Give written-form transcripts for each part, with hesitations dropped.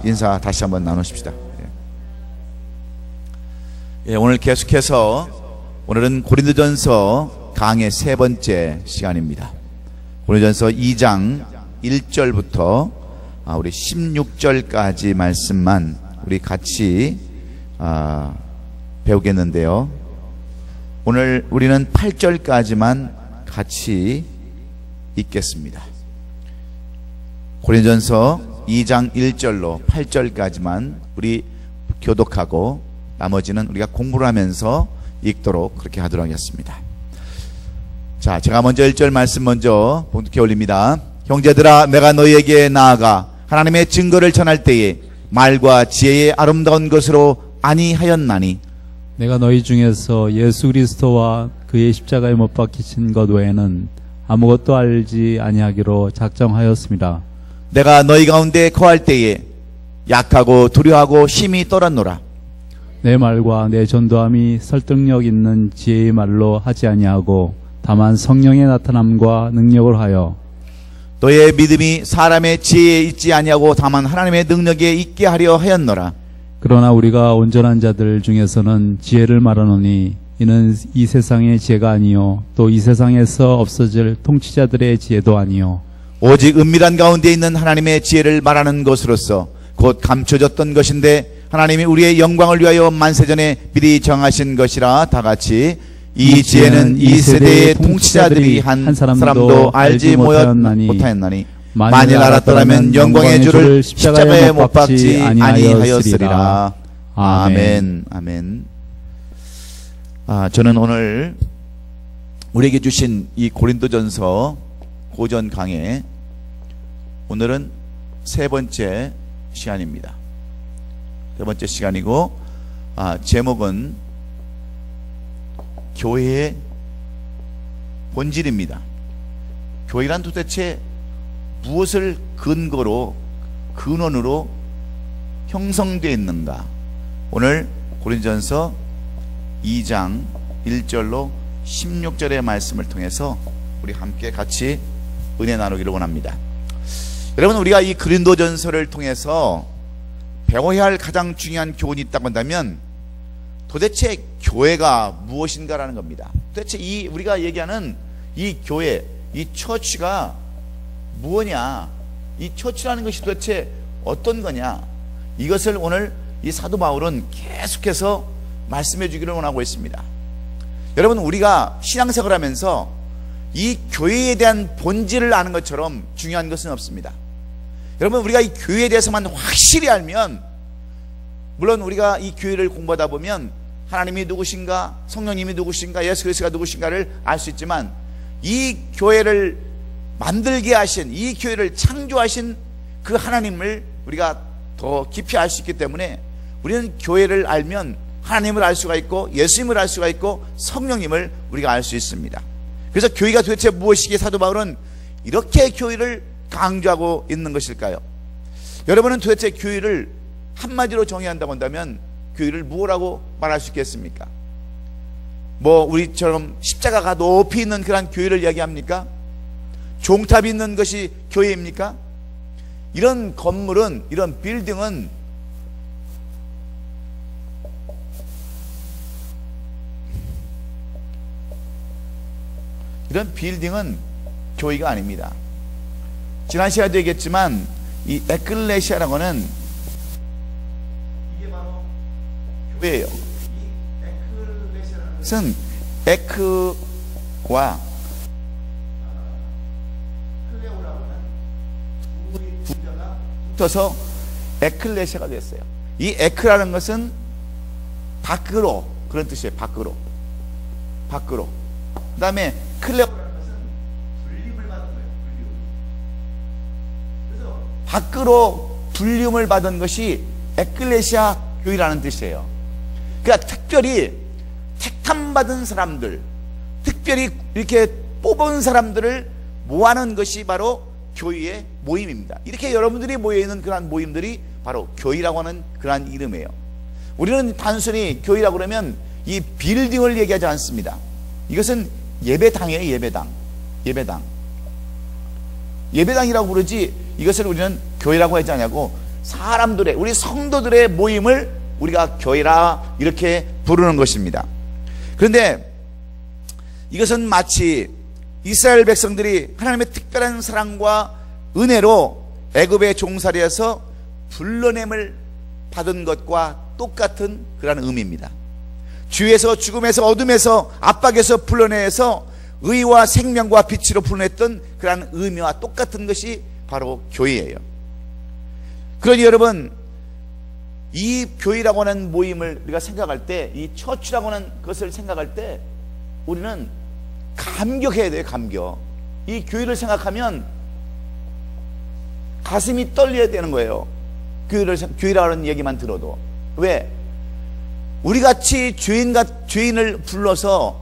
인사 다시 한번 나누십시다. 오늘 계속해서 오늘은 고린도전서 강의 세 번째 시간입니다. 고린도전서 2장 1절부터 우리 16절까지 말씀만 우리 같이 배우겠는데요. 오늘 우리는 8절까지만 같이 읽겠습니다. 고린도전서 2장 1절로 8절까지만 우리 교독하고 나머지는 우리가 공부를 하면서 읽도록 그렇게 하도록 하겠습니다. 자, 제가 먼저 1절 말씀 먼저 봉독해 올립니다. 형제들아, 내가 너희에게 나아가 하나님의 증거를 전할 때에 말과 지혜의 아름다운 것으로 아니하였나니, 내가 너희 중에서 예수 그리스도와 그의 십자가에 못 박히신 것 외에는 아무것도 알지 아니하기로 작정하였습니다. 내가 너희 가운데 거할 때에 약하고 두려워하고 힘이 떨었노라. 내 말과 내 전도함이 설득력 있는 지혜의 말로 하지 아니하고 다만 성령의 나타남과 능력을 하여, 너의 믿음이 사람의 지혜에 있지 아니하고 다만 하나님의 능력에 있게 하려 하였노라. 그러나 우리가 온전한 자들 중에서는 지혜를 말하노니 이는 이 세상의 지혜가 아니요 또 이 세상에서 없어질 통치자들의 지혜도 아니요 오직 은밀한 가운데 있는 하나님의 지혜를 말하는 것으로서 곧 감춰졌던 것인데 하나님이 우리의 영광을 위하여 만세전에 미리 정하신 것이라. 다같이 이 지혜는 이 세대의 통치자들이 한 사람도 알지 못하였나니 만일 알았더라면 영광의 주를 십자가에 못 박지 아니하였으리라. 아멘. 아멘. 저는 오늘 우리에게 주신 이 고린도전서 고전 강의, 오늘은 세 번째 시간입니다. 세 번째 시간이고, 제목은 교회의 본질입니다. 교회란 도대체 무엇을 근원으로 형성되어 있는가? 오늘 고린도전서 2장 1절로 16절의 말씀을 통해서 우리 함께 같이 은혜 나누기를 원합니다. 여러분, 우리가 이 고린도전서를 통해서 배워야 할 가장 중요한 교훈이 있다고 한다면 도대체 교회가 무엇인가라는 겁니다. 도대체 우리가 얘기하는 이 교회, 이 처치가 무엇이냐, 이 처치라는 것이 도대체 어떤 거냐, 이것을 오늘 이 사도 바울은 계속해서 말씀해 주기를 원하고 있습니다. 여러분, 우리가 신앙생활을 하면서 이 교회에 대한 본질을 아는 것처럼 중요한 것은 없습니다. 여러분, 우리가 이 교회에 대해서만 확실히 알면, 물론 우리가 이 교회를 공부하다 보면 하나님이 누구신가, 성령님이 누구신가, 예수 그리스도가 누구신가를 알 수 있지만, 이 교회를 만들게 하신, 이 교회를 창조하신 그 하나님을 우리가 더 깊이 알 수 있기 때문에 우리는 교회를 알면 하나님을 알 수가 있고 예수님을 알 수가 있고 성령님을 우리가 알 수 있습니다. 그래서 교회가 도대체 무엇이기에 사도 바울은 이렇게 교회를 강조하고 있는 것일까요? 여러분은 도대체 교회를 한마디로 정의한다고 한다면 교회를 무엇이라고 말할 수 있겠습니까? 우리처럼 십자가가 높이 있는 그런 교회를 이야기합니까? 종탑이 있는 것이 교회입니까? 이런 건물은, 이런 빌딩은 교회가 아닙니다. 지난 시간에도 얘기했지만 이 에클레시아라고는 이게 바로 교회예요. 이 에클레시아라는 것은 에크와 클레오라고 하는 두 자가 붙어서 에클레시아가 됐어요. 이 에크라는 것은 밖으로, 그런 뜻이에요. 밖으로. 그 다음에 클레오라는 것은 불림을 받은 거예요. 그래서 밖으로 불림을 받은 것이 에클레시아 교회라는 뜻이에요. 그러니까 특별히 택함받은 사람들, 특별히 이렇게 뽑은 사람들을 모아놓은 것이 바로 교회의 모임입니다. 이렇게 여러분들이 모여있는 그러한 모임들이 바로 교회라고 하는 그러한 이름이에요. 우리는 단순히 교회라고 그러면 이 빌딩을 얘기하지 않습니다. 이것은 예배당이에요. 예배당이라고 부르지, 이것을 우리는 교회라고 하지 않냐고. 사람들의, 우리 성도들의 모임을 우리가 교회라 이렇게 부르는 것입니다. 그런데 이것은 마치 이스라엘 백성들이 하나님의 특별한 사랑과 은혜로 애굽의 종살이에서 불러냄을 받은 것과 똑같은 그런 의미입니다. 주에서, 죽음에서, 어둠에서, 압박에서 불러내서 의와 생명과 빛으로 불러냈던 그런 의미와 똑같은 것이 바로 교회예요. 그러니 여러분, 이 교회라고 하는 모임을 우리가 생각할 때, 이 처치라고 하는 것을 생각할 때 우리는 감격해야 돼요. 감격. 이 교회를 생각하면 가슴이 떨려야 되는 거예요. 교회라고 하는 얘기만 들어도. 왜? 우리같이 죄인을 불러서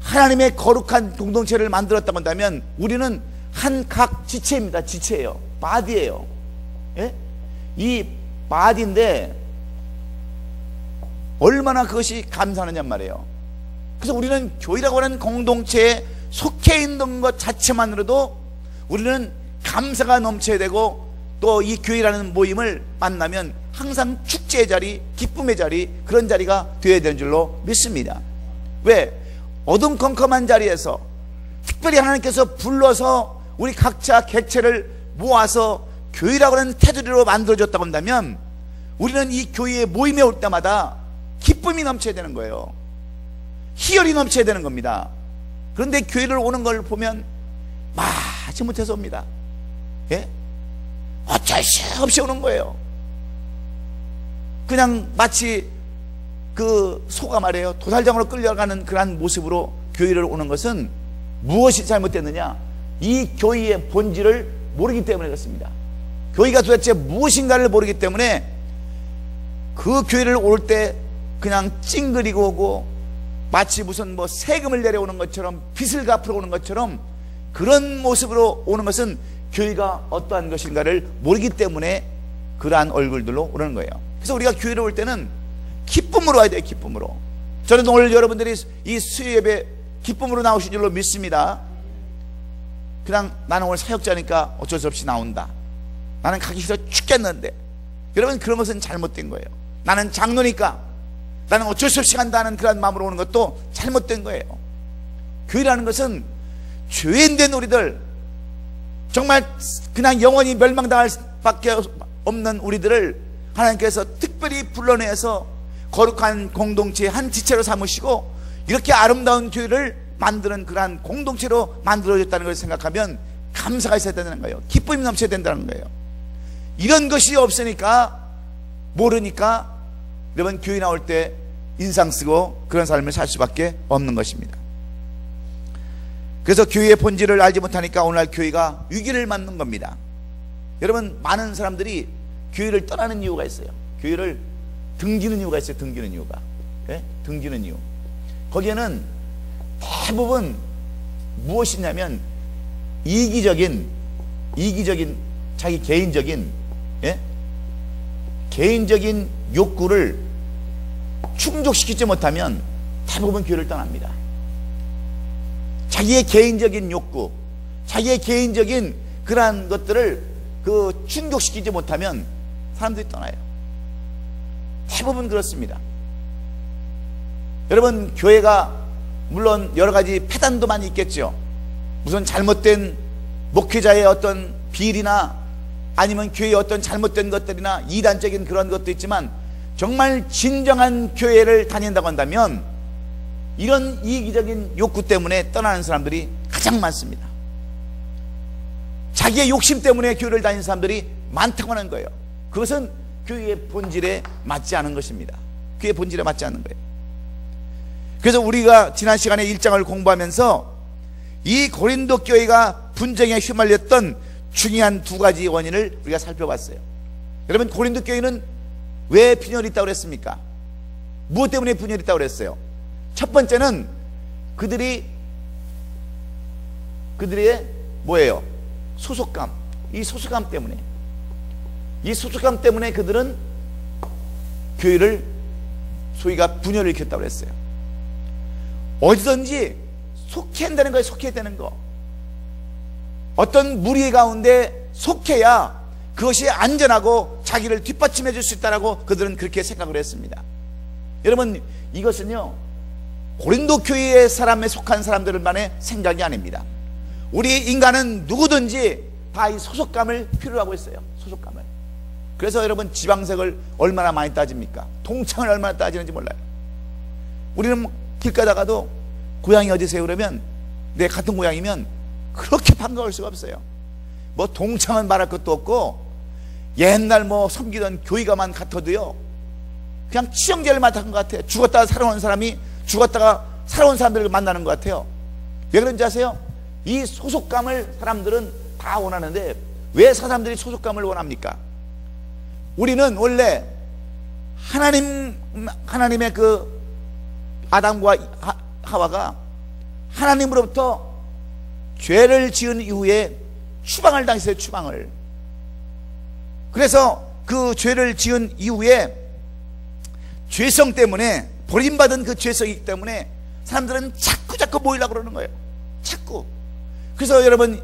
하나님의 거룩한 공동체를 만들었다고 한다면 우리는 한 각 지체입니다. 지체예요. 바디예요. 예? 이 바디인데 얼마나 그것이 감사하느냐 말이에요. 그래서 우리는 교회라고 하는 공동체에 속해 있는 것 자체만으로도 우리는 감사가 넘쳐야 되고, 또 이 교회라는 모임을 만나면 항상 축제의 자리, 기쁨의 자리, 그런 자리가 되어야 되는 줄로 믿습니다. 왜? 어둠컴컴한 자리에서 특별히 하나님께서 불러서 우리 각자 객체를 모아서 교회라고 하는 테두리로 만들어줬다고 한다면 우리는 이 교회에 모임에 올 때마다 기쁨이 넘쳐야 되는 거예요. 희열이 넘쳐야 되는 겁니다. 그런데 교회를 오는 걸 보면 마치 못해서 옵니다. 예? 어쩔 수 없이 오는 거예요. 그냥 마치 그 소가 말이에요, 도살장으로 끌려가는 그러한 모습으로 교회를 오는 것은 무엇이 잘못됐느냐? 이 교회의 본질을 모르기 때문에 그렇습니다. 교회가 도대체 무엇인가를 모르기 때문에 그 교회를 올 때 그냥 찡그리고 오고, 마치 무슨 뭐 세금을 내려오는 것처럼, 빚을 갚으러 오는 것처럼 그런 모습으로 오는 것은 교회가 어떠한 것인가를 모르기 때문에 그러한 얼굴들로 오는 거예요. 그래서 우리가 교회를 올 때는 기쁨으로 와야 돼요. 기쁨으로. 저는 오늘 여러분들이 이 수요 예배 기쁨으로 나오신 줄로 믿습니다. 그냥 나는 오늘 사역자니까 어쩔 수 없이 나온다, 나는 가기 싫어 죽겠는데, 여러분 그런 것은 잘못된 거예요. 나는 장로니까 나는 어쩔 수 없이 간다는 그런 마음으로 오는 것도 잘못된 거예요. 교회라는 것은 죄인된 우리들, 정말 그냥 영원히 멸망당할 밖에 없는 우리들을 하나님께서 특별히 불러내서 거룩한 공동체의 한 지체로 삼으시고 이렇게 아름다운 교회를 만드는 그러한 공동체로 만들어졌다는 걸 생각하면 감사가 있어야 된다는 거예요. 기쁨이 넘쳐야 된다는 거예요. 이런 것이 없으니까, 모르니까 여러분 교회 나올 때 인상 쓰고 그런 삶을 살 수밖에 없는 것입니다. 그래서 교회의 본질을 알지 못하니까 오늘날 교회가 위기를 맞는 겁니다. 여러분, 많은 사람들이 교회를 떠나는 이유가 있어요. 교회를 등지는 이유가 있어요. 등지는 이유가. 네? 등지는 이유. 거기에는 대부분 무엇이냐면 이기적인 자기 개인적인, 예? 개인적인 욕구를 충족시키지 못하면 대부분 교회를 떠납니다. 자기의 개인적인 욕구, 자기의 개인적인 그러한 것들을 충족시키지 못하면 사람들이 떠나요. 대부분 그렇습니다. 여러분, 교회가 물론 여러 가지 폐단도 많이 있겠죠. 무슨 잘못된 목회자의 어떤 비리나 아니면 교회의 어떤 잘못된 것들이나 이단적인 그런 것도 있지만, 정말 진정한 교회를 다닌다고 한다면 이런 이기적인 욕구 때문에 떠나는 사람들이 가장 많습니다. 자기의 욕심 때문에 교회를 다니는 사람들이 많다고 하는 거예요. 그것은 교회의 본질에 맞지 않은 것입니다. 교회의 본질에 맞지 않는 거예요. 그래서 우리가 지난 시간에 1장을 공부하면서 이 고린도 교회가 분쟁에 휘말렸던 중요한 두 가지 원인을 우리가 살펴봤어요. 여러분, 고린도 교회는 왜 분열이 있다고 그랬습니까? 무엇 때문에 분열이 있다고 그랬어요? 첫 번째는 그들의 뭐예요? 소속감. 이 소속감 때문에 그들은 교회를 소위가 분열을 일으켰다고 그랬어요. 어디든지 속해야 된다는 거예요. 속해야 되는 거. 어떤 무리 가운데 속해야 그것이 안전하고 자기를 뒷받침해 줄 수 있다라고 그들은 그렇게 생각을 했습니다. 여러분, 이것은요 고린도 교회의 사람에 속한 사람들만의 생각이 아닙니다. 우리 인간은 누구든지 다 이 소속감을 필요로 하고 있어요. 소속감을. 그래서 여러분, 지방색을 얼마나 많이 따집니까? 동창을 얼마나 따지는지 몰라요. 우리는 길 가다가도 고향이 어디세요? 그러면 내 같은 고향이면 그렇게 반가울 수가 없어요. 뭐 동창은 말할 것도 없고, 옛날 뭐 섬기던 교회가만 같아도요 그냥 치형제를 맡은 것 같아요. 죽었다가 살아온 사람이 죽었다가 살아온 사람들을 만나는 것 같아요. 왜 그런지 아세요? 이 소속감을 사람들은 다 원하는데, 왜 사람들이 소속감을 원합니까? 우리는 원래 하나님의 그 아담과 하와가 하나님으로부터 죄를 지은 이후에 추방을 당했어요. 추방을. 그래서 그 죄를 지은 이후에 죄성 때문에, 버림받은 그 죄성이기 때문에 사람들은 자꾸 모이려고 그러는 거예요. 자꾸. 그래서 여러분,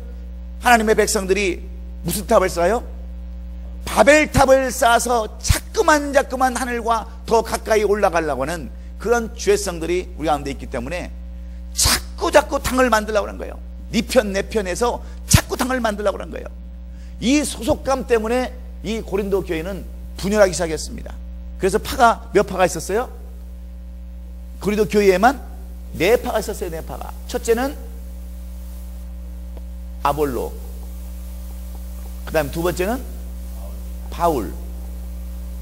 하나님의 백성들이 무슨 탑을 쌓아요? 바벨탑을 쌓아서 자꾸만 하늘과 더 가까이 올라가려고 하는 그런 죄성들이 우리 가운데 있기 때문에 자꾸 당을 만들려고 하는 거예요. 네 편 내 편에서 자꾸 당을 만들려고 하는 거예요. 이 소속감 때문에 이 고린도 교회는 분열하기 시작했습니다. 그래서 파가 몇 파가 있었어요? 고린도 교회에만 4파가 있었어요. 4파가. 첫째는 아볼로, 그 다음에 두 번째는 바울,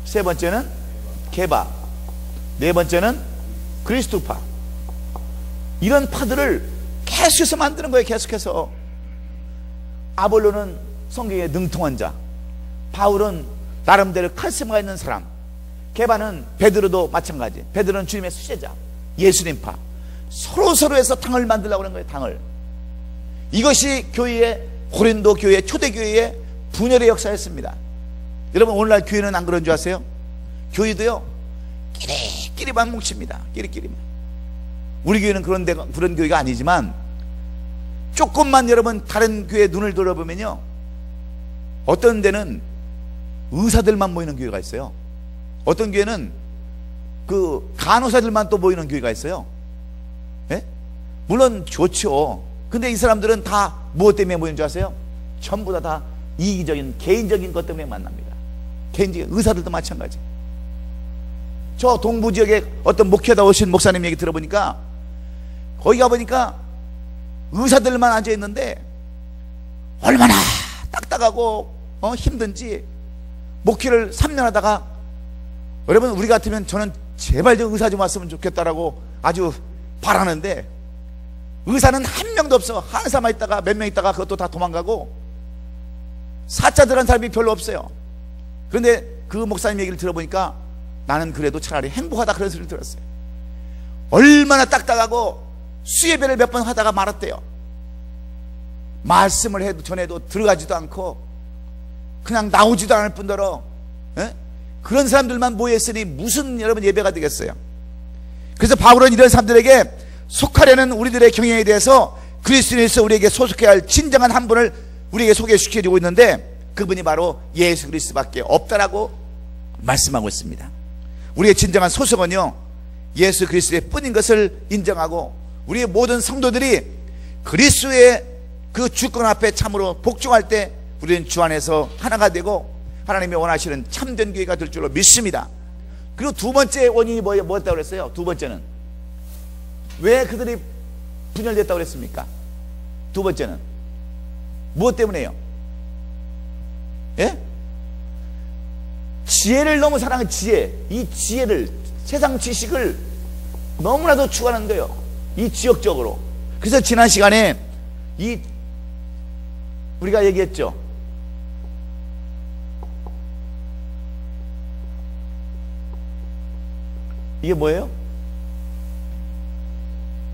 세 번째는 게바, 네 번째는 그리스도파. 이런 파들을 계속해서 만드는 거예요. 계속해서. 아볼로는 성경에 능통한 자, 바울은 나름대로 카리스마가 있는 사람, 게바는 베드로도 마찬가지. 베드로는 주님의 수제자, 예수님파. 서로에서 당을 만들려고 하는 거예요. 당을. 이것이 교회의, 고린도 교회, 초대교회의 분열의 역사였습니다. 여러분, 오늘날 교회는 안 그런 줄 아세요? 교회도요 끼리끼리만 뭉칩니다. 끼리끼리만. 우리 교회는 그런 교회가 아니지만, 조금만 여러분 다른 교회 눈을 돌아보면요, 어떤 데는 의사들만 모이는 교회가 있어요. 어떤 교회는 그 간호사들만 또 모이는 교회가 있어요. 예? 물론 좋죠. 근데 이 사람들은 다 무엇 때문에 모이는 줄 아세요? 전부 다 이기적인, 개인적인 것 때문에 만납니다. 개인적인. 의사들도 마찬가지. 저 동부 지역에 어떤 목회다 오신 목사님 얘기 들어보니까, 거기 가보니까 의사들만 앉아있는데 얼마나 딱딱하고 힘든지 목회를 3년 하다가, 여러분 우리 같으면 저는 제발 좀 의사 좀 왔으면 좋겠다라고 아주 바라는데, 의사는 한 명도 없어. 한사만 있다가 몇 명 있다가 그것도 다 도망가고, 사자들한 사람이 별로 없어요. 그런데 그 목사님 얘기를 들어보니까 나는 그래도 차라리 행복하다, 그런 소리를 들었어요. 얼마나 딱딱하고 수예배를 몇 번 하다가 말았대요. 말씀을 해도 전에도 들어가지도 않고 그냥 나오지도 않을 뿐더러, 그런 사람들만 모여있으니 무슨 여러분 예배가 되겠어요? 그래서 바울은 이런 사람들에게 속하려는 우리들의 경향에 대해서 그리스도인에서 우리에게 소속해야 할 진정한 한 분을 우리에게 소개시켜주고 있는데, 그분이 바로 예수 그리스도밖에 없다라고 말씀하고 있습니다. 우리의 진정한 소속은요 예수 그리스도의 뿐인 것을 인정하고, 우리의 모든 성도들이 그리스도의 그 주권 앞에 참으로 복종할 때 우리는 주 안에서 하나가 되고 하나님이 원하시는 참된 교회가 될 줄로 믿습니다. 그리고 두 번째 원인이 뭐였다고 그랬어요? 두 번째는 왜 그들이 분열됐다고 그랬습니까? 두 번째는 무엇 때문에요? 예? 지혜를 너무 사랑한 지혜. 이 지혜를, 세상 지식을 너무나도 추구하는 거예요. 이 지역적으로. 그래서 지난 시간에 우리가 얘기했죠. 이게 뭐예요?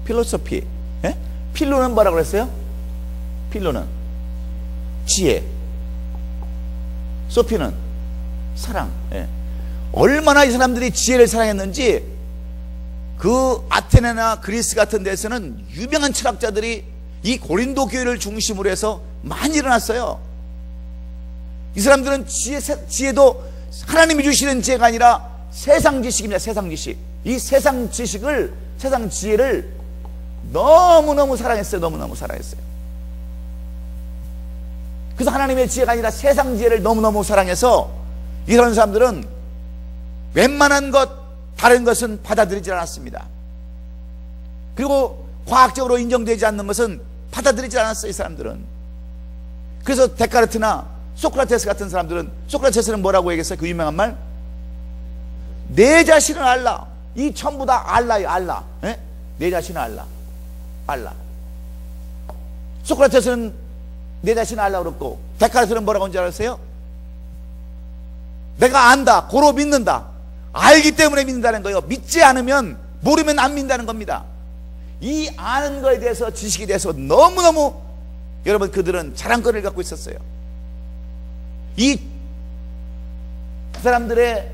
필로소피. 예? 필로는 뭐라고 그랬어요? 필로는 지혜, 소피는 사랑. 예. 얼마나 이 사람들이 지혜를 사랑했는지, 그 아테네나 그리스 같은 데서는 유명한 철학자들이 이 고린도 교회를 중심으로 해서 많이 일어났어요. 이 사람들은 지혜도 하나님이 주시는 지혜가 아니라 세상 지식입니다. 세상 지식. 이 세상 지식을, 세상 지혜를 너무너무 사랑했어요. 너무너무 사랑했어요. 그래서 하나님의 지혜가 아니라 세상 지혜를 너무너무 사랑해서 이런 사람들은 웬만한 것, 다른 것은 받아들이지 않았습니다. 그리고 과학적으로 인정되지 않는 것은 받아들이지 않았어요. 이 사람들은. 그래서 데카르트나 소크라테스 같은 사람들은, 소크라테스는 뭐라고 얘기했어요? 그 유명한 말, 내 자신은 알라. 이 전부 다 알라예요. 알라. 예? 내 자신은 알라. 알라. 소크라테스는 내 자신은 알라 그랬고, 데카르트는 뭐라고 하는지 알았어요? 내가 안다. 고로 믿는다. 알기 때문에 믿는다는 거예요. 믿지 않으면, 모르면 안 믿는다는 겁니다. 이 아는 거에 대해서, 지식에 대해서 너무너무 여러분 그들은 자랑거리를 갖고 있었어요. 이 사람들의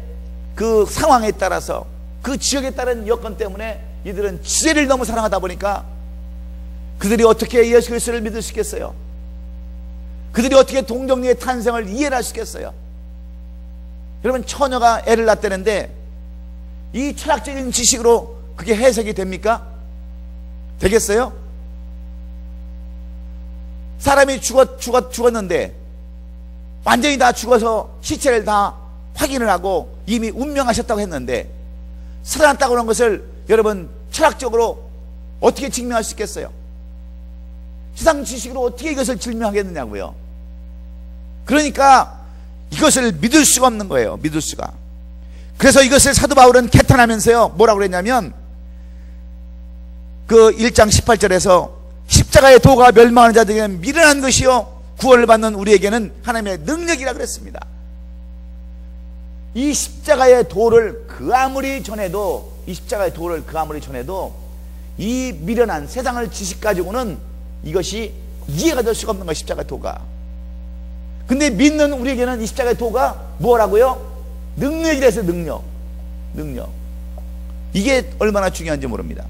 그 상황에 따라서, 그 지역에 따른 여건 때문에 이들은 지혜를 너무 사랑하다 보니까 그들이 어떻게 예수 그리스도를 믿을 수 있겠어요? 그들이 어떻게 동정녀의 탄생을 이해를 할 수 있겠어요? 여러분, 처녀가 애를 낳았다는데 이 철학적인 지식으로 그게 해석이 됩니까? 되겠어요? 사람이 죽었는데 완전히 다 죽어서 시체를 다 확인을 하고 이미 운명하셨다고 했는데 살아났다고 하는 것을 여러분 철학적으로 어떻게 증명할 수 있겠어요? 세상 지식으로 어떻게 이것을 증명하겠느냐고요. 그러니까 이것을 믿을 수가 없는 거예요. 믿을 수가. 그래서 이것을 사도 바울은 개탄하면서요 뭐라고 그랬냐면, 그 1장 18절에서 십자가의 도가 멸망하는 자들에게는 미련한 것이요 구원을 받는 우리에게는 하나님의 능력이라 그랬습니다. 이 십자가의 도를 그 아무리 전해도, 이 십자가의 도를 그 아무리 전해도 이 미련한 세상을 지식 가지고는 이것이 이해가 될 수가 없는 거예요. 십자가의 도가. 근데 믿는 우리에게는 이 십자가의 도가 뭐라고요? 능력이라서 능력. 이게 얼마나 중요한지 모릅니다.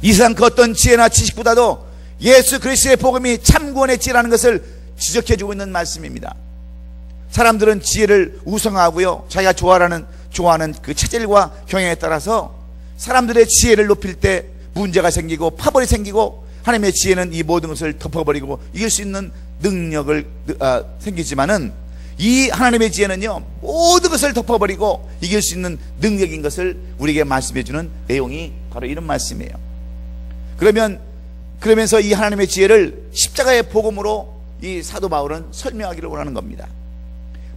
이 세상 그 어떤 지혜나 지식보다도 예수 그리스도의 복음이 참구원의 지혜라는 것을 지적해주고 있는 말씀입니다. 사람들은 지혜를 우상하고요, 자기가 좋아하는 그 체질과 경향에 따라서 사람들의 지혜를 높일 때 문제가 생기고 파벌이 생기고, 하나님의 지혜는 이 모든 것을 덮어버리고 이길 수 있는 능력을 생기지만은, 이 하나님의 지혜는요 모든 것을 덮어버리고 이길 수 있는 능력인 것을 우리에게 말씀해주는 내용이 바로 이런 말씀이에요. 그러면서 이 하나님의 지혜를 십자가의 복음으로 이 사도 바울은 설명하기를 원하는 겁니다.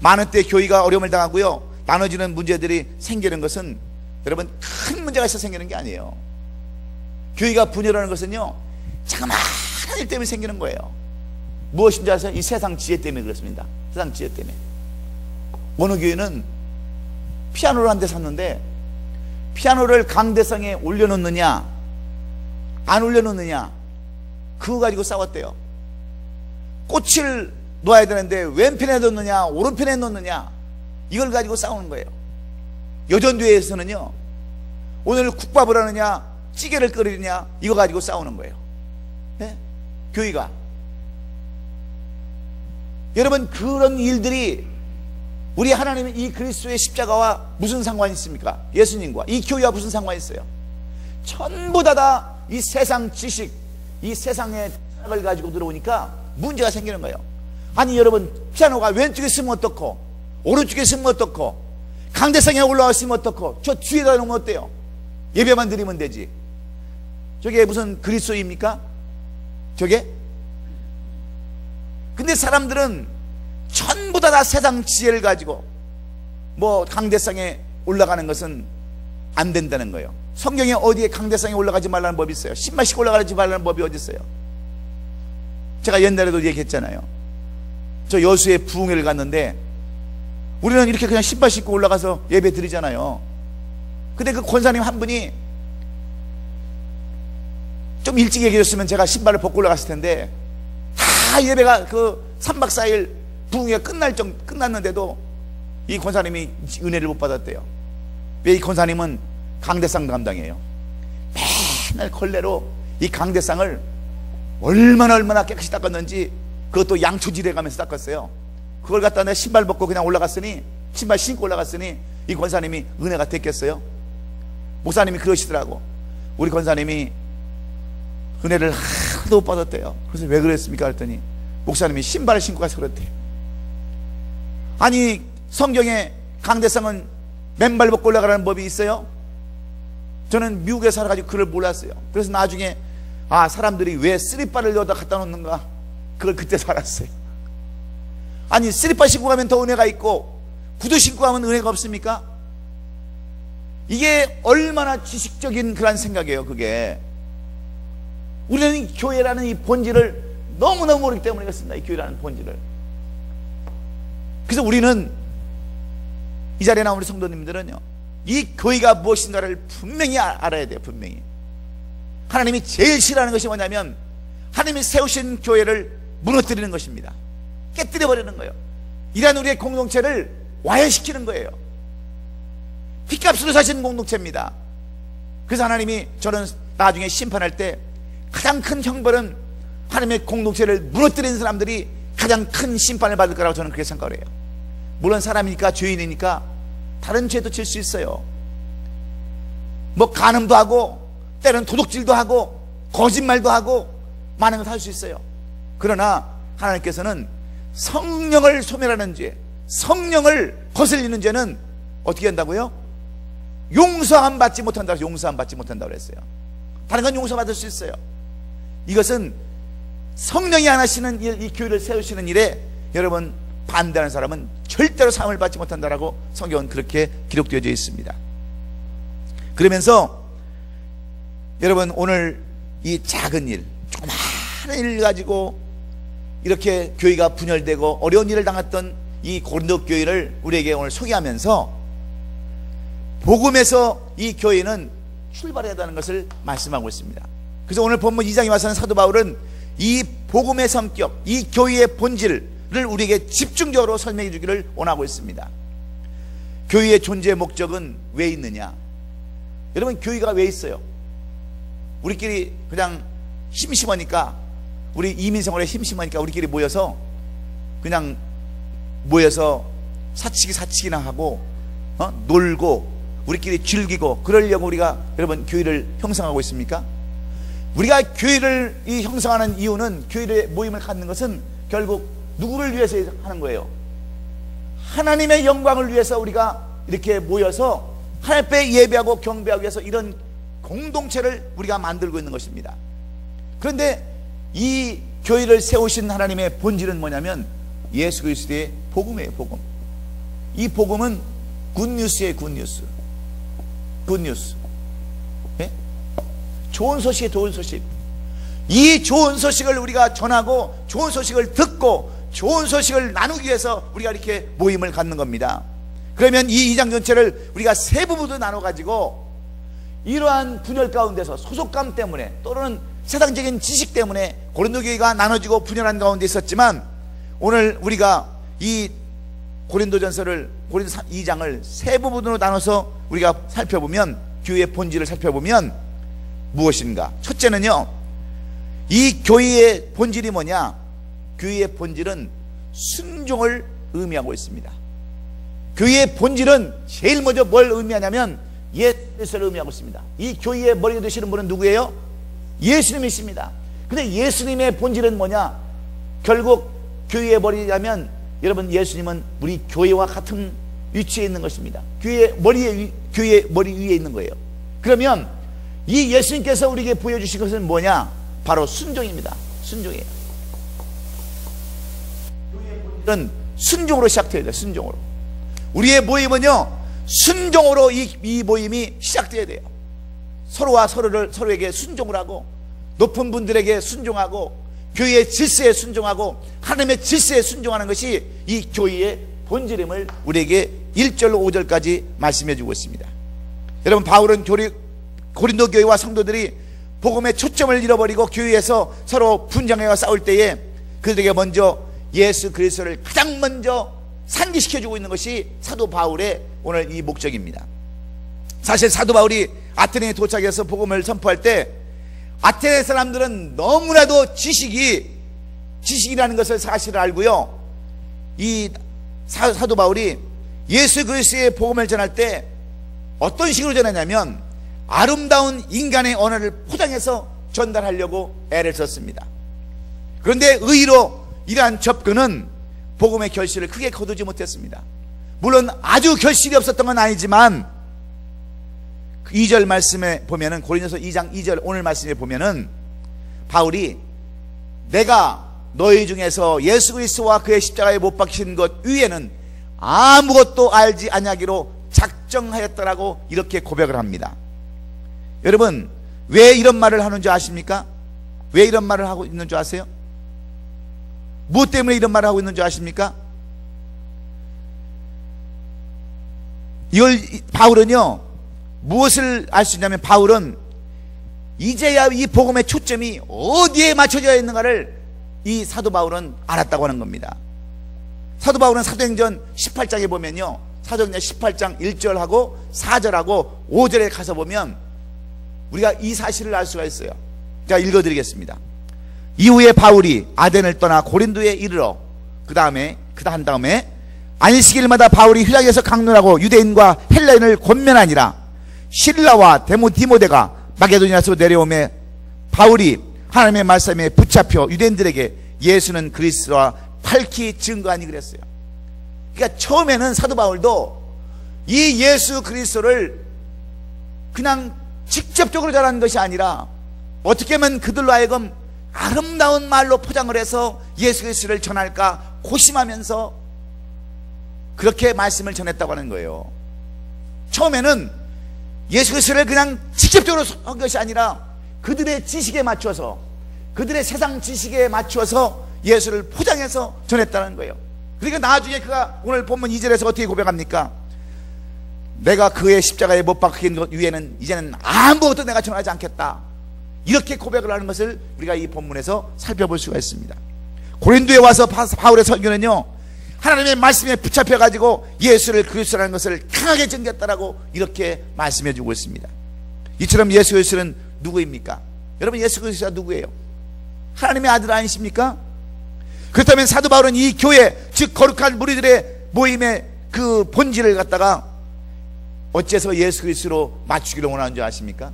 많은 때 교회가 어려움을 당하고요, 나눠지는 문제들이 생기는 것은 여러분 큰 문제가 있어서 생기는 게 아니에요. 교회가 분열하는 것은요 자그마한 일 때문에 생기는 거예요. 무엇인지 아세요? 이 세상 지혜 때문에 그렇습니다. 세상 지혜 때문에. 어느 교회는 피아노를 한 대 샀는데 피아노를 강대상에 올려놓느냐 안 올려놓느냐, 그거 가지고 싸웠대요. 꽃을 놓아야 되는데 왼편에 놓느냐 오른편에 놓느냐, 이걸 가지고 싸우는 거예요. 여전교회에서는요 오늘 국밥을 하느냐 찌개를 끓이느냐, 이거 가지고 싸우는 거예요. 네? 교회가. 여러분, 그런 일들이 우리 하나님의 이 그리스도의 십자가와 무슨 상관이 있습니까? 예수님과 이 교회와 무슨 상관이 있어요? 전부 다 이 세상 지식, 이 세상의 생각을 가지고 들어오니까 문제가 생기는 거예요. 아니 여러분, 피아노가 왼쪽에 있으면 어떻고 오른쪽에 있으면 어떻고 강대상에 올라왔으면 어떻고 저 뒤에다 놓으면 어때요? 예배만 드리면 되지. 저게 무슨 그리스도입니까? 저게? 근데 사람들은 전부 다 세상 지혜를 가지고 뭐 강대상에 올라가는 것은 안 된다는 거예요. 성경에 어디에 강대상에 올라가지 말라는 법이 있어요? 신발씩 올라가지 말라는 법이 어디 있어요? 제가 옛날에도 얘기했잖아요. 저 여수에 부흥회를 갔는데 우리는 이렇게 그냥 신발 신고 올라가서 예배 드리잖아요. 근데 그 권사님 한 분이 좀 일찍 얘기해줬으면 제가 신발을 벗고 올라갔을 텐데, 다 예배가 그 3박 4일 부흥회가 끝났는데도 이 권사님이 은혜를 못 받았대요. 왜? 이 권사님은 강대상 담당이에요. 맨날 걸레로 이 강대상을 얼마나 깨끗이 닦았는지, 그것도 양초질해 가면서 닦았어요. 그걸 갖다 내 신발 벗고 그냥 올라갔으니, 신발 신고 올라갔으니 이 권사님이 은혜가 됐겠어요? 목사님이 그러시더라고. 우리 권사님이 은혜를 하나도 못 받았대요. 그래서 왜 그랬습니까? 그랬더니 목사님이 신발을 신고 가서 그랬대요. 아니, 성경에 강대상은 맨발 벗고 올라가라는 법이 있어요? 저는 미국에 살아가지고 그걸 몰랐어요. 그래서 나중에 사람들이 왜 쓰리바를 여기다 갖다 놓는가, 그걸 그때 알았어요. 아니, 쓰리바 신고 가면 더 은혜가 있고 구두 신고 가면 은혜가 없습니까? 이게 얼마나 지식적인 그런 생각이에요. 그게 우리는 교회라는 이 본질을 너무너무 모르기 때문에 그렇습니다. 이 교회라는 본질을. 그래서 우리는 이 자리에 나온 우리 성도님들은요, 이 교회가 무엇인가를 분명히 알아야 돼요. 분명히. 하나님이 제일 싫어하는 것이 뭐냐면 하나님이 세우신 교회를 무너뜨리는 것입니다. 깨뜨려버리는 거예요. 이러한 우리의 공동체를 와해시키는 거예요. 피값으로 사신 공동체입니다. 그래서 하나님이, 저는 나중에 심판할 때 가장 큰 형벌은 하나님의 공동체를 무너뜨리는 사람들이 가장 큰 심판을 받을 거라고 저는 그렇게 생각을 해요. 물론 사람이니까, 죄인이니까 다른 죄도 질 수 있어요. 뭐 간음도 하고 때로는 도둑질도 하고 거짓말도 하고 많은 걸 할 수 있어요. 그러나 하나님께서는 성령을 소멸하는 죄, 성령을 거슬리는 죄는 어떻게 한다고요? 용서함 받지 못한다고, 용서함 받지 못한다고 그랬어요. 다른 건 용서받을 수 있어요. 이것은 성령이 안 하시는 일, 이 교회를 세우시는 일에 여러분 반대하는 사람은 절대로 사함을 받지 못한다라고 성경은 그렇게 기록되어 있습니다. 그러면서 여러분, 오늘 이 작은 일, 조그마한 일 가지고 이렇게 교회가 분열되고 어려운 일을 당했던 이 고린도 교회를 우리에게 오늘 소개하면서 복음에서 이 교회는 출발해야 한다는 것을 말씀하고 있습니다. 그래서 오늘 본문 2장에 와서는 사도 바울은 이 복음의 성격, 이 교회의 본질을 우리에게 집중적으로 설명해 주기를 원하고 있습니다. 교회의 존재의 목적은 왜 있느냐? 여러분, 교회가 왜 있어요? 우리끼리 그냥 심심하니까, 우리 이민생활에 심심하니까 우리끼리 모여서 그냥 모여서 사치기나 하고 놀고 우리끼리 즐기고 그러려고 우리가 여러분 교회를 형성하고 있습니까? 우리가 교회를 형성하는 이유는, 교회의 모임을 갖는 것은 결국 누구를 위해서 하는 거예요? 하나님의 영광을 위해서 우리가 이렇게 모여서 하나님 앞에 예배하고 경배하기 위해서 이런 공동체를 우리가 만들고 있는 것입니다. 그런데 이 교회를 세우신 하나님의 본질은 뭐냐면 예수 그리스도의 복음이에요. 복음. 이 복음은 굿뉴스예요. 굿뉴스. 굿뉴스. 네? 좋은 소식이에요. 좋은 소식. 이 좋은 소식을 우리가 전하고 좋은 소식을 듣고 좋은 소식을 나누기 위해서 우리가 이렇게 모임을 갖는 겁니다. 그러면 이 2장 전체를 우리가 세 부분으로 나눠가지고 이러한 분열 가운데서 소속감 때문에 또는 세상적인 지식 때문에 고린도 교회가 나눠지고 분열한 가운데 있었지만, 오늘 우리가 이 고린도전서를, 고린도 2장을 세 부분으로 나눠서 우리가 살펴보면, 교회의 본질을 살펴보면 무엇인가? 첫째는요, 이 교회의 본질이 뭐냐? 교회의 본질은 순종을 의미하고 있습니다. 교회의 본질은 제일 먼저 뭘 의미하냐면 예수를 의미하고 있습니다. 이 교회의 머리가 되시는 분은 누구예요? 예수님이십니다. 근데 예수님의 본질은 뭐냐? 결국 교회의 머리라면 여러분, 예수님은 우리 교회와 같은 위치에 있는 것입니다. 교회의 머리 위에 있는 거예요. 그러면 이 예수님께서 우리에게 보여주신 것은 뭐냐? 바로 순종입니다. 순종이에요. 교회의 본질은 순종으로 시작되어야 돼요. 순종으로. 우리의 모임은요, 순종으로 이 모임이 시작되어야 돼요. 서로와 서로에게 순종을 하고, 높은 분들에게 순종하고, 교회의 질서에 순종하고, 하나님의 질서에 순종하는 것이 이 교회의 본질임을 우리에게 1절로 5절까지 말씀해 주고 있습니다. 여러분, 바울은 고린도 교회와 성도들이 복음의 초점을 잃어버리고 교회에서 서로 분쟁하여 싸울 때에 그들에게 먼저 예수 그리스도를 가장 먼저 상기시켜주고 있는 것이 사도 바울의 오늘 이 목적입니다. 사실 사도 바울이 아테네에 도착해서 복음을 선포할 때 아테네 사람들은 너무나도 지식이라는 것을 사실을 알고요, 이 사도 바울이 예수 그리스도의 복음을 전할 때 어떤 식으로 전하냐면 아름다운 인간의 언어를 포장해서 전달하려고 애를 썼습니다. 그런데 의의로 이러한 접근은 복음의 결실을 크게 거두지 못했습니다. 물론 아주 결실이 없었던 건 아니지만 2절 말씀에 보면은, 고린도서 2장 2절 오늘 말씀에 보면은 바울이 내가 너희 중에서 예수 그리스도와 그의 십자가에 못 박힌 것 위에는 아무것도 알지 아니하기로 작정하였더라고 이렇게 고백을 합니다. 여러분, 왜 이런 말을 하는 줄 아십니까? 왜 이런 말을 하고 있는 줄 아세요? 무엇 때문에 이런 말을 하고 있는 줄 아십니까? 이걸 바울은요, 무엇을 알 수 있냐면 바울은 이제야 이 복음의 초점이 어디에 맞춰져 있는가를 이 사도 바울은 알았다고 하는 겁니다. 사도 바울은 사도행전 18장에 보면요, 사도행전 18장 1절하고 4절하고 5절에 가서 보면 우리가 이 사실을 알 수가 있어요. 제가 읽어드리겠습니다. 이후에 바울이 아덴을 떠나 고린도에 이르러 한 다음에 안식일마다 바울이 휴장에서 강론하고 유대인과 헬라인을 권면하니라. 실라와 디모데가 마게도니아에서 내려오매 바울이 하나님의 말씀에 붙잡혀 유대인들에게 예수는 그리스도와 밝히 증거하니 그랬어요. 그러니까 처음에는 사도 바울도 이 예수 그리스도를 그냥 직접적으로 전하는 것이 아니라 어떻게 하면 그들로 하여금 아름다운 말로 포장을 해서 예수 그리스도를 전할까 고심하면서 그렇게 말씀을 전했다고 하는 거예요. 처음에는 예수 그리스도를 그냥 직접적으로 한 것이 아니라 그들의 지식에 맞춰서, 그들의 세상 지식에 맞춰서 예수를 포장해서 전했다는 거예요. 그러니까 나중에 그가 오늘 본문 2절에서 어떻게 고백합니까? 내가 그의 십자가에 못 박힌 것 위에는 이제는 아무것도 내가 전하지 않겠다, 이렇게 고백을 하는 것을 우리가 이 본문에서 살펴볼 수가 있습니다. 고린도에 와서 바울의 설교는요, 하나님의 말씀에 붙잡혀가지고 예수를 그리스도라는 것을 강하게 전겼다라고 이렇게 말씀해주고 있습니다. 이처럼 예수 그리스도는 누구입니까? 여러분, 예수 그리스도가 누구예요? 하나님의 아들 아니십니까? 그렇다면 사도 바울은 이 교회, 즉 거룩한 무리들의 모임의 그 본질을 갖다가 어째서 예수 그리스도로 맞추기를 원하는 줄 아십니까?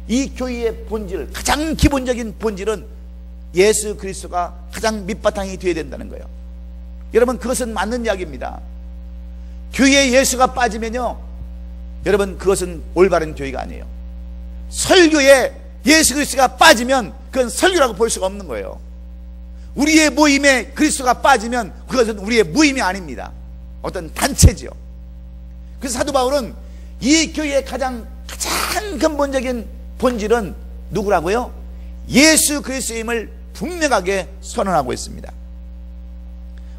이 교회의 본질, 가장 기본적인 본질은 예수 그리스도가 가장 밑바탕이 되어야 된다는 거예요. 여러분, 그것은 맞는 이야기입니다. 교회에 예수가 빠지면요, 여러분, 그것은 올바른 교회가 아니에요. 설교에 예수 그리스도가 빠지면 그건 설교라고 볼 수가 없는 거예요. 우리의 모임에 그리스도가 빠지면 그것은 우리의 모임이 아닙니다. 어떤 단체지요. 그래서 사도 바울은 이 교회의 가장 근본적인 본질은 누구라고요? 예수 그리스도임을 분명하게 선언하고 있습니다.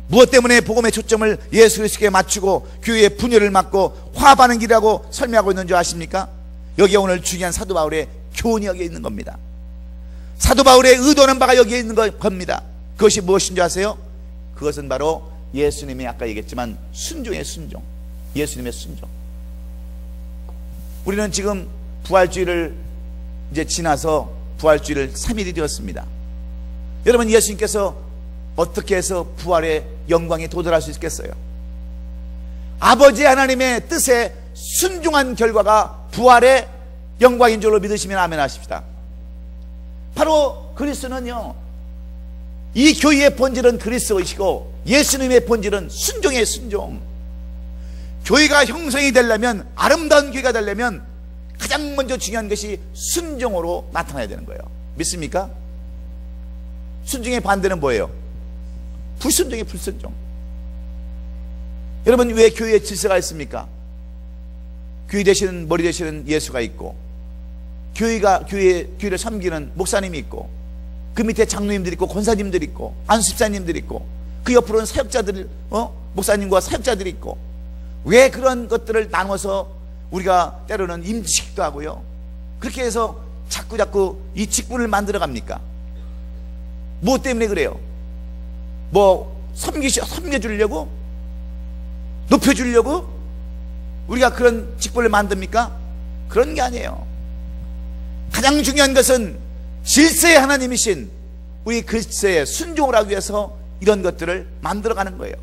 무엇 때문에 복음의 초점을 예수 그리스도에 맞추고 교회의 분열을 막고 화합하는 길이라고 설명하고 있는 줄 아십니까? 여기에 오늘 중요한 사도 바울의 교훈이 여기에 있는 겁니다. 사도 바울의 의도하는 바가 여기에 있는 겁니다. 그것이 무엇인 줄 아세요? 그것은 바로 예수님이 아까 얘기했지만 순종의 순종, 예수님의 순종. 우리는 지금 부활주의를 이제 지나서 부활주의를 3일이 되었습니다. 여러분, 예수님께서 어떻게 해서 부활의 영광에 도달할 수 있겠어요? 아버지 하나님의 뜻에 순종한 결과가 부활의 영광인 줄로 믿으시면 아멘 하십시다. 바로 그리스도는요, 이 교회의 본질은 그리스도이시고 예수님의 본질은 순종의 순종. 교회가 형성이 되려면, 아름다운 교회가 되려면 가장 먼저 중요한 것이 순종으로 나타나야 되는 거예요. 믿습니까? 순종의 반대는 뭐예요? 불순종의 불순종. 여러분, 왜 교회에 질서가 있습니까? 교회 되시는, 머리 되시는 예수가 있고, 교회를 섬기는 목사님이 있고, 그 밑에 장로님들이 있고, 권사님들이 있고, 안수집사님들이 있고, 그 옆으로는 사역자들, 목사님과 사역자들이 있고. 왜 그런 것들을 나눠서 우리가 때로는 임직도 하고요, 그렇게 해서 자꾸 이 직분을 만들어 갑니까? 무엇 때문에 그래요? 뭐 섬겨주려고? 높여주려고? 우리가 그런 직분을 만듭니까? 그런 게 아니에요. 가장 중요한 것은 질서의 하나님이신 우리 그리스도에 순종을 하기 위해서 이런 것들을 만들어가는 거예요.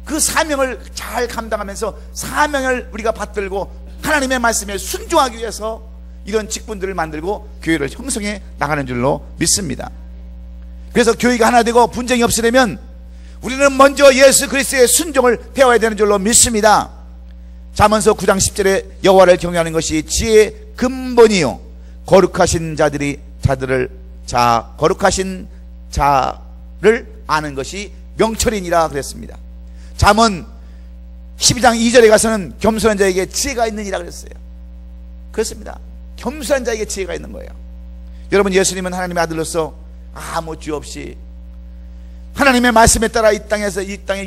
그 사명을 잘 감당하면서 사명을 우리가 받들고 하나님의 말씀에 순종하기 위해서 이런 직분들을 만들고 교회를 형성해 나가는 줄로 믿습니다. 그래서 교회가 하나 되고 분쟁이 없으려면 우리는 먼저 예수 그리스도의 순종을 배워야 되는 줄로 믿습니다. 잠언서 9장 10절에 여호와를 경외하는 것이 지혜의 근본이요 거룩하신 자를 아는 것이 명철이니라 그랬습니다. 잠언 12장 2절에 가서는 겸손한 자에게 지혜가 있느니라 그랬어요. 그렇습니다. 겸손한 자에게 지혜가 있는 거예요. 여러분, 예수님은 하나님의 아들로서 아무 죄 없이 하나님의 말씀에 따라 이 땅에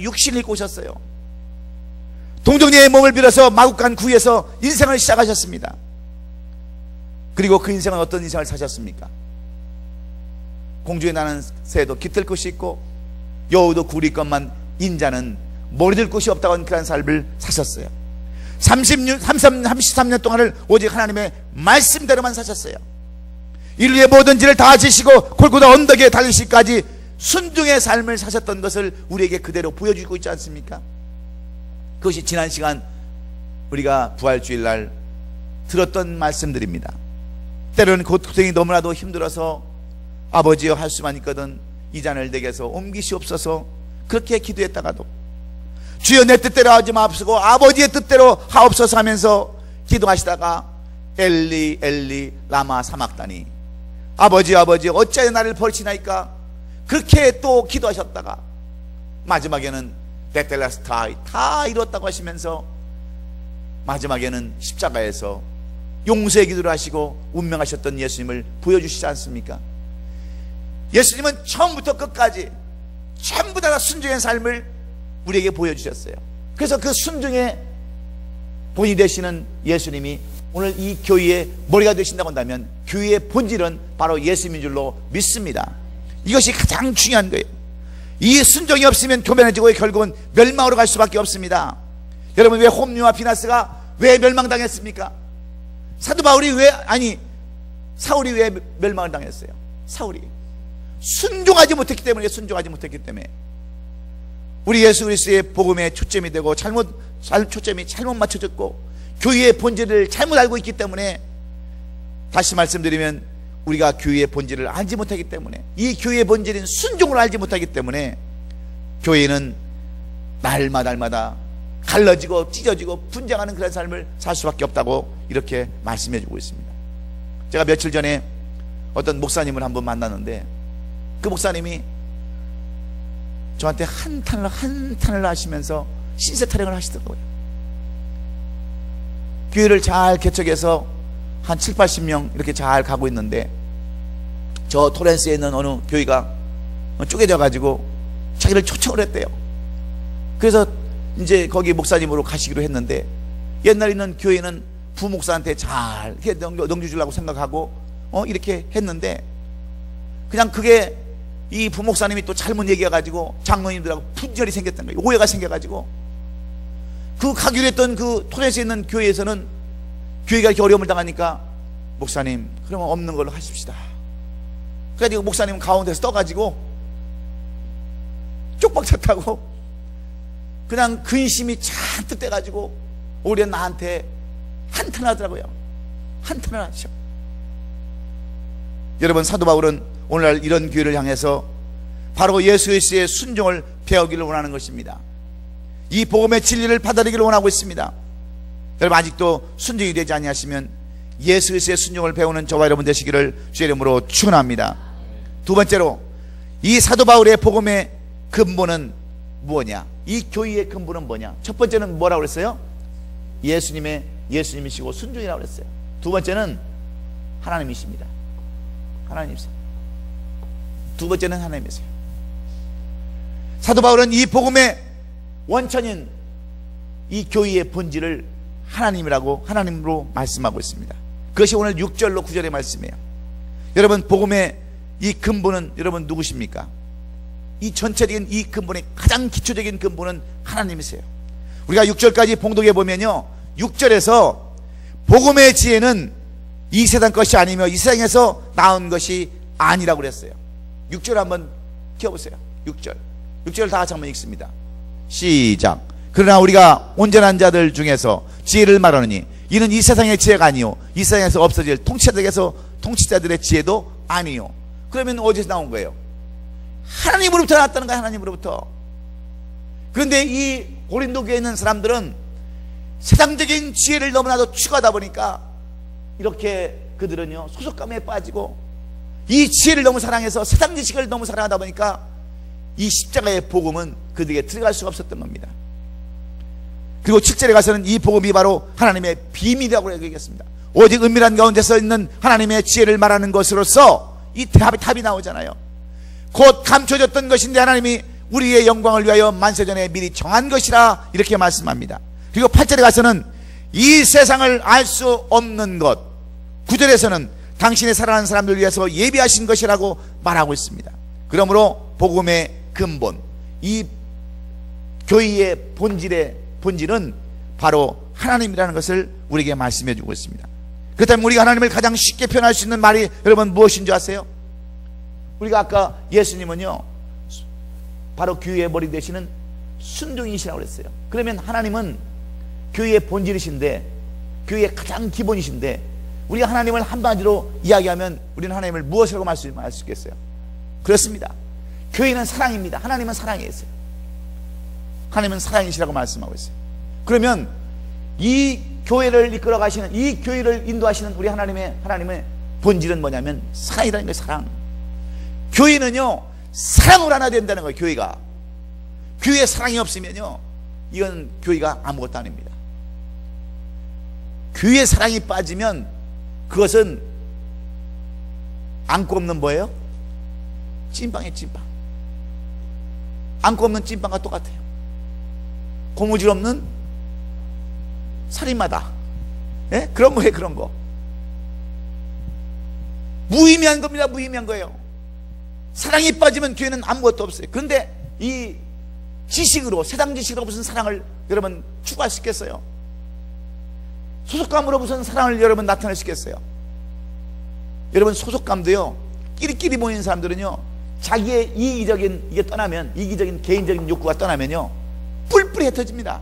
육신을 입고 오셨어요. 동정녀의 몸을 빌어서 마국간 구에서 인생을 시작하셨습니다. 그리고 그 인생은 어떤 인생을 사셨습니까? 공중에 나는 새도 깃들 곳이 있고 여우도 구리 것만 인자는 머리들 곳이 없다고 하는 그런 삶을 사셨어요. 33년 동안을 오직 하나님의 말씀대로만 사셨어요. 인류의 모든 죄를 다 지시고 골고다 언덕에 달리시기까지 순종의 삶을 사셨던 것을 우리에게 그대로 보여주고 있지 않습니까? 그것이 지난 시간 우리가 부활주일날 들었던 말씀들입니다. 때로는 고통이 너무나도 힘들어서 아버지여 할 수만 있거든 이 잔을 내게서 옮기시옵소서 그렇게 기도했다가도 주여 내 뜻대로 하지 마옵소서 아버지의 뜻대로 하옵소서 하면서 기도하시다가 엘리 엘리 라마 사막다니 아버지 어찌하여 나를 버리시나이까 그렇게 또 기도하셨다가 마지막에는 베텔레스타이 다 이뤘다고 하시면서 마지막에는 십자가에서 용서의 기도를 하시고 운명하셨던 예수님을 보여주시지 않습니까? 예수님은 처음부터 끝까지 전부 다 순종의 삶을 우리에게 보여주셨어요. 그래서 그 순종의 본이 되시는 예수님이 오늘 이 교회의 머리가 되신다고 한다면 교회의 본질은 바로 예수님인 줄로 믿습니다. 이것이 가장 중요한 거예요. 이 순종이 없으면 교만해지고 결국은 멸망으로 갈 수밖에 없습니다. 여러분, 왜 홈리와 비나스가 왜 멸망당했습니까? 사도 바울이 사울이 왜 멸망을 당했어요? 사울이 순종하지 못했기 때문에. 우리 예수 그리스도의 복음에 초점이 되고 초점이 잘못 맞춰졌고 교회의 본질을 잘못 알고 있기 때문에, 다시 말씀드리면 우리가 교회의 본질을 알지 못하기 때문에, 이 교회의 본질인 순종을 알지 못하기 때문에 교회는 날마다 갈라지고 찢어지고 분쟁하는 그런 삶을 살 수밖에 없다고 이렇게 말씀해 주고 있습니다. 제가 며칠 전에 어떤 목사님을 한번 만났는데 그 목사님이 저한테 한탄을 하시면서 신세 타령을 하시더라고요. 교회를 잘 개척해서 한 7, 80명 이렇게 잘 가고 있는데 저 토렌스에 있는 어느 교회가 쪼개져 가지고 자기를 초청을 했대요. 그래서 이제 거기 목사님으로 가시기로 했는데, 옛날에 있는 교회는 부목사한테 잘 이렇게 넘겨주려고 생각하고 이렇게 했는데, 그냥 그게 이 부목사님이 또 잘못 얘기해가지고 장로님들하고 분열이 생겼던 거예요. 오해가 생겨가지고 그 가기로 했던 그 토렌스에 있는 교회에서는 교회가 이렇게 어려움을 당하니까 목사님 그러면 없는 걸로 하십시다. 그래가지고 목사님은 가운데서 떠가지고 쪽박차 타고 그냥 근심이 잔뜩 돼가지고 오히려 나한테 한탄하더라고요. 한탄을 하죠. 여러분, 사도 바울은 오늘날 이런 교회를 향해서 바로 예수 그리스도의 순종을 배우기를 원하는 것입니다. 이 복음의 진리를 받아들이기를 원하고 있습니다. 여러분, 아직도 순종이 되지 아니하시면 예수 그리스도의 순종을 배우는 저와 여러분 되시기를 주의 이름으로 축원합니다. 두 번째로, 이 사도 바울의 복음의 근본은 무엇이냐? 이 교회의 근본은 뭐냐? 첫 번째는 뭐라고 그랬어요? 예수님이시고 순종이라고 그랬어요. 두 번째는 하나님이십니다. 하나님이세요. 두 번째는 하나님이세요. 사도 바울은 이 복음의 원천인 이 교회의 본질을 하나님으로 말씀하고 있습니다. 그것이 오늘 6절로 9절의 말씀이에요. 여러분, 복음의 이 근본은 여러분 누구십니까? 이 전체적인 이 근본의 가장 기초적인 근본은 하나님이세요. 우리가 6절까지 봉독해 보면요, 6절에서 복음의 지혜는 이 세상 것이 아니며 이 세상에서 나온 것이 아니라고 그랬어요. 6절 한번 키워보세요. 6절 6절 다 같이 한번 읽습니다. 시작. 그러나 우리가 온전한 자들 중에서 지혜를 말하느니 이는 이 세상의 지혜가 아니요 이 세상에서 없어질 통치자들의 지혜도 아니요. 그러면 어디서 나온 거예요? 하나님으로부터 나왔다는 거예요. 하나님으로부터. 그런데 이 고린도 교회에 있는 사람들은 세상적인 지혜를 너무나도 추구하다 보니까 이렇게 그들은요 소속감에 빠지고 이 지혜를 너무 사랑해서 세상 지식을 너무 사랑하다 보니까 이 십자가의 복음은 그들에게 들어갈 수가 없었던 겁니다. 그리고 7절에 가서는 이 복음이 바로 하나님의 비밀이라고 얘기했습니다. 오직 은밀한 가운데서 있는 하나님의 지혜를 말하는 것으로서 이 답이 나오잖아요. 곧 감춰졌던 것인데 하나님이 우리의 영광을 위하여 만세전에 미리 정한 것이라 이렇게 말씀합니다. 그리고 8절에 가서는 이 세상을 알 수 없는 것, 9절에서는 당신의 사랑하는 사람들 위해서 예비하신 것이라고 말하고 있습니다. 그러므로 복음의 근본, 이 교회의 본질은 바로 하나님이라는 것을 우리에게 말씀해 주고 있습니다. 그렇다면 우리가 하나님을 가장 쉽게 표현할 수 있는 말이 여러분 무엇인 줄 아세요? 우리가 아까 예수님은요 바로 교회의 머리 되시는 순종이시라고 그랬어요. 그러면 하나님은 교회의 본질이신데, 교회의 가장 기본이신데, 우리가 하나님을 한마디로 이야기하면 우리는 하나님을 무엇이라고 말할 수 있겠어요? 그렇습니다. 교회는 사랑입니다. 하나님은 사랑이에요. 하나님은 사랑이시라고 말씀하고 있어요. 그러면 이 교회를 이끌어 가시는, 이 교회를 인도하시는 우리 하나님의 본질은 뭐냐면 사랑이라는 거예요. 사랑. 교회는요 사랑으로 하나 된다는 거예요. 교회에 사랑이 없으면요 이건 교회가 아무것도 아닙니다. 교회에 사랑이 빠지면 그것은 안고 없는 뭐예요? 찐빵이에요. 찐빵. 안고 없는 찐빵과 똑같아요. 고무줄 없는 살인마다. 예? 그런 거예요. 그런 거. 무의미한 겁니다. 무의미한 거예요. 사랑이 빠지면 교회는 아무것도 없어요. 그런데 이 지식으로, 세상 지식으로 무슨 사랑을 여러분 추구할 수 있겠어요? 소속감으로 무슨 사랑을 여러분 나타낼 수 있겠어요? 여러분 소속감도요 끼리끼리 모이는 사람들은요 자기의 이기적인 개인적인 욕구가 떠나면요 뿔뿔이 흩어집니다.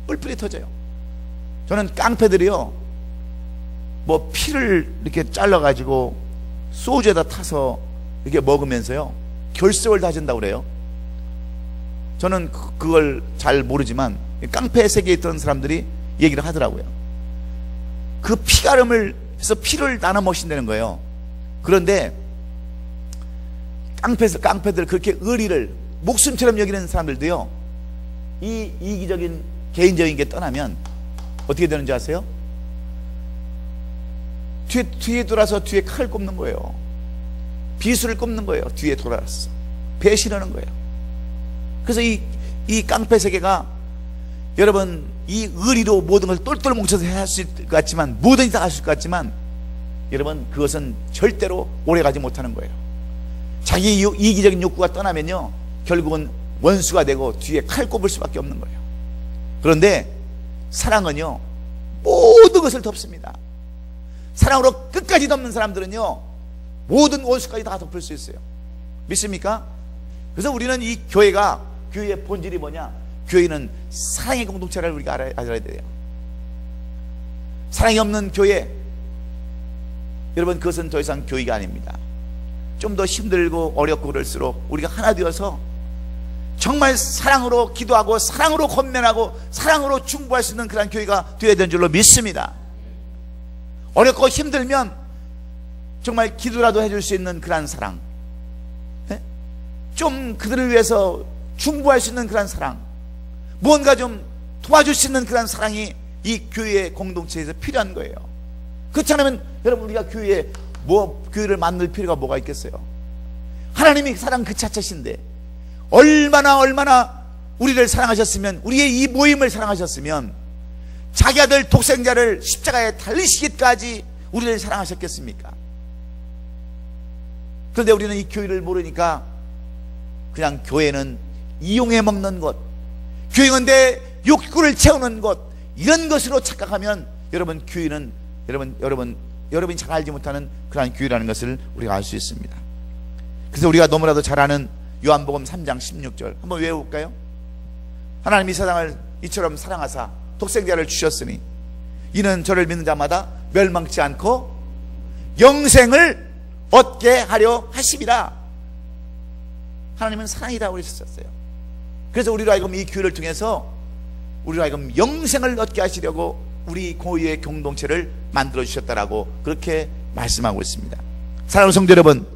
뿔뿔이 터져요. 저는 깡패들이요 뭐 피를 이렇게 잘라가지고 소주에다 타서 이렇게 먹으면서요 결석을 다진다고 그래요. 저는 그걸 잘 모르지만 깡패 세계에 있던 사람들이 얘기를 하더라고요. 그 피가름을 해서 피를 나눠 먹신다는 거예요. 그런데 깡패들 그렇게 의리를 목숨처럼 여기는 사람들도요 이 이기적인 개인적인 게 떠나면 어떻게 되는지 아세요? 뒤에 돌아서 뒤에 칼을 꼽는 거예요. 비수를 꼽는 거예요. 뒤에 돌아서 배신하는 거예요. 그래서 이 깡패 세계가 여러분 이 의리로 모든 걸 똘똘 뭉쳐서 할 수 있을 것 같지만, 뭐든지 다 할 수 있을 것 같지만 여러분 그것은 절대로 오래가지 못하는 거예요. 자기 이기적인 욕구가 떠나면요 결국은 원수가 되고 뒤에 칼 꼽을 수밖에 없는 거예요. 그런데 사랑은요 모든 것을 덮습니다. 사랑으로 끝까지 덮는 사람들은요 모든 원수까지 다 덮을 수 있어요. 믿습니까? 그래서 우리는 이 교회의 본질이 뭐냐? 교회는 사랑의 공동체를 우리가 알아야 돼요. 사랑이 없는 교회, 여러분 그것은 더 이상 교회가 아닙니다. 좀 더 힘들고 어렵고 그럴수록 우리가 하나 되어서 정말 사랑으로 기도하고 사랑으로 권면하고 사랑으로 충고할 수 있는 그런 교회가 되어야 되는 줄로 믿습니다. 어렵고 힘들면 정말 기도라도 해줄 수 있는 그런 사랑, 좀 그들을 위해서 충고할 수 있는 그런 사랑, 무언가 좀 도와줄 수 있는 그런 사랑이 이 교회의 공동체에서 필요한 거예요. 그렇지 않으면 여러분 우리가 교회를 만들 필요가 뭐가 있겠어요? 하나님이 사랑 그 자체신데 얼마나 우리를 사랑하셨으면, 우리의 이 모임을 사랑하셨으면 자기 아들 독생자를 십자가에 달리시기까지 우리를 사랑하셨겠습니까? 그런데 우리는 이 교회를 모르니까 그냥 교회는 이용해 먹는 것, 교회는 내 욕구를 채우는 것, 이런 것으로 착각하면 여러분 교회는 여러분이 잘 알지 못하는 그러한 교회라는 것을 우리가 알 수 있습니다. 그래서 우리가 너무나도 잘 아는 요한복음 3장 16절 한번 외워볼까요? 하나님이 세상을 이처럼 사랑하사 독생자를 주셨으니 이는 저를 믿는 자마다 멸망치 않고 영생을 얻게 하려 하심이라. 하나님은 사랑이다 그러셨어요. 그래서 우리로 하여금 이 교회를 통해서 우리로 하여금 영생을 얻게 하시려고 우리 고유의 공동체를 만들어 주셨다라고 그렇게 말씀하고 있습니다. 사랑하는 성도 여러분,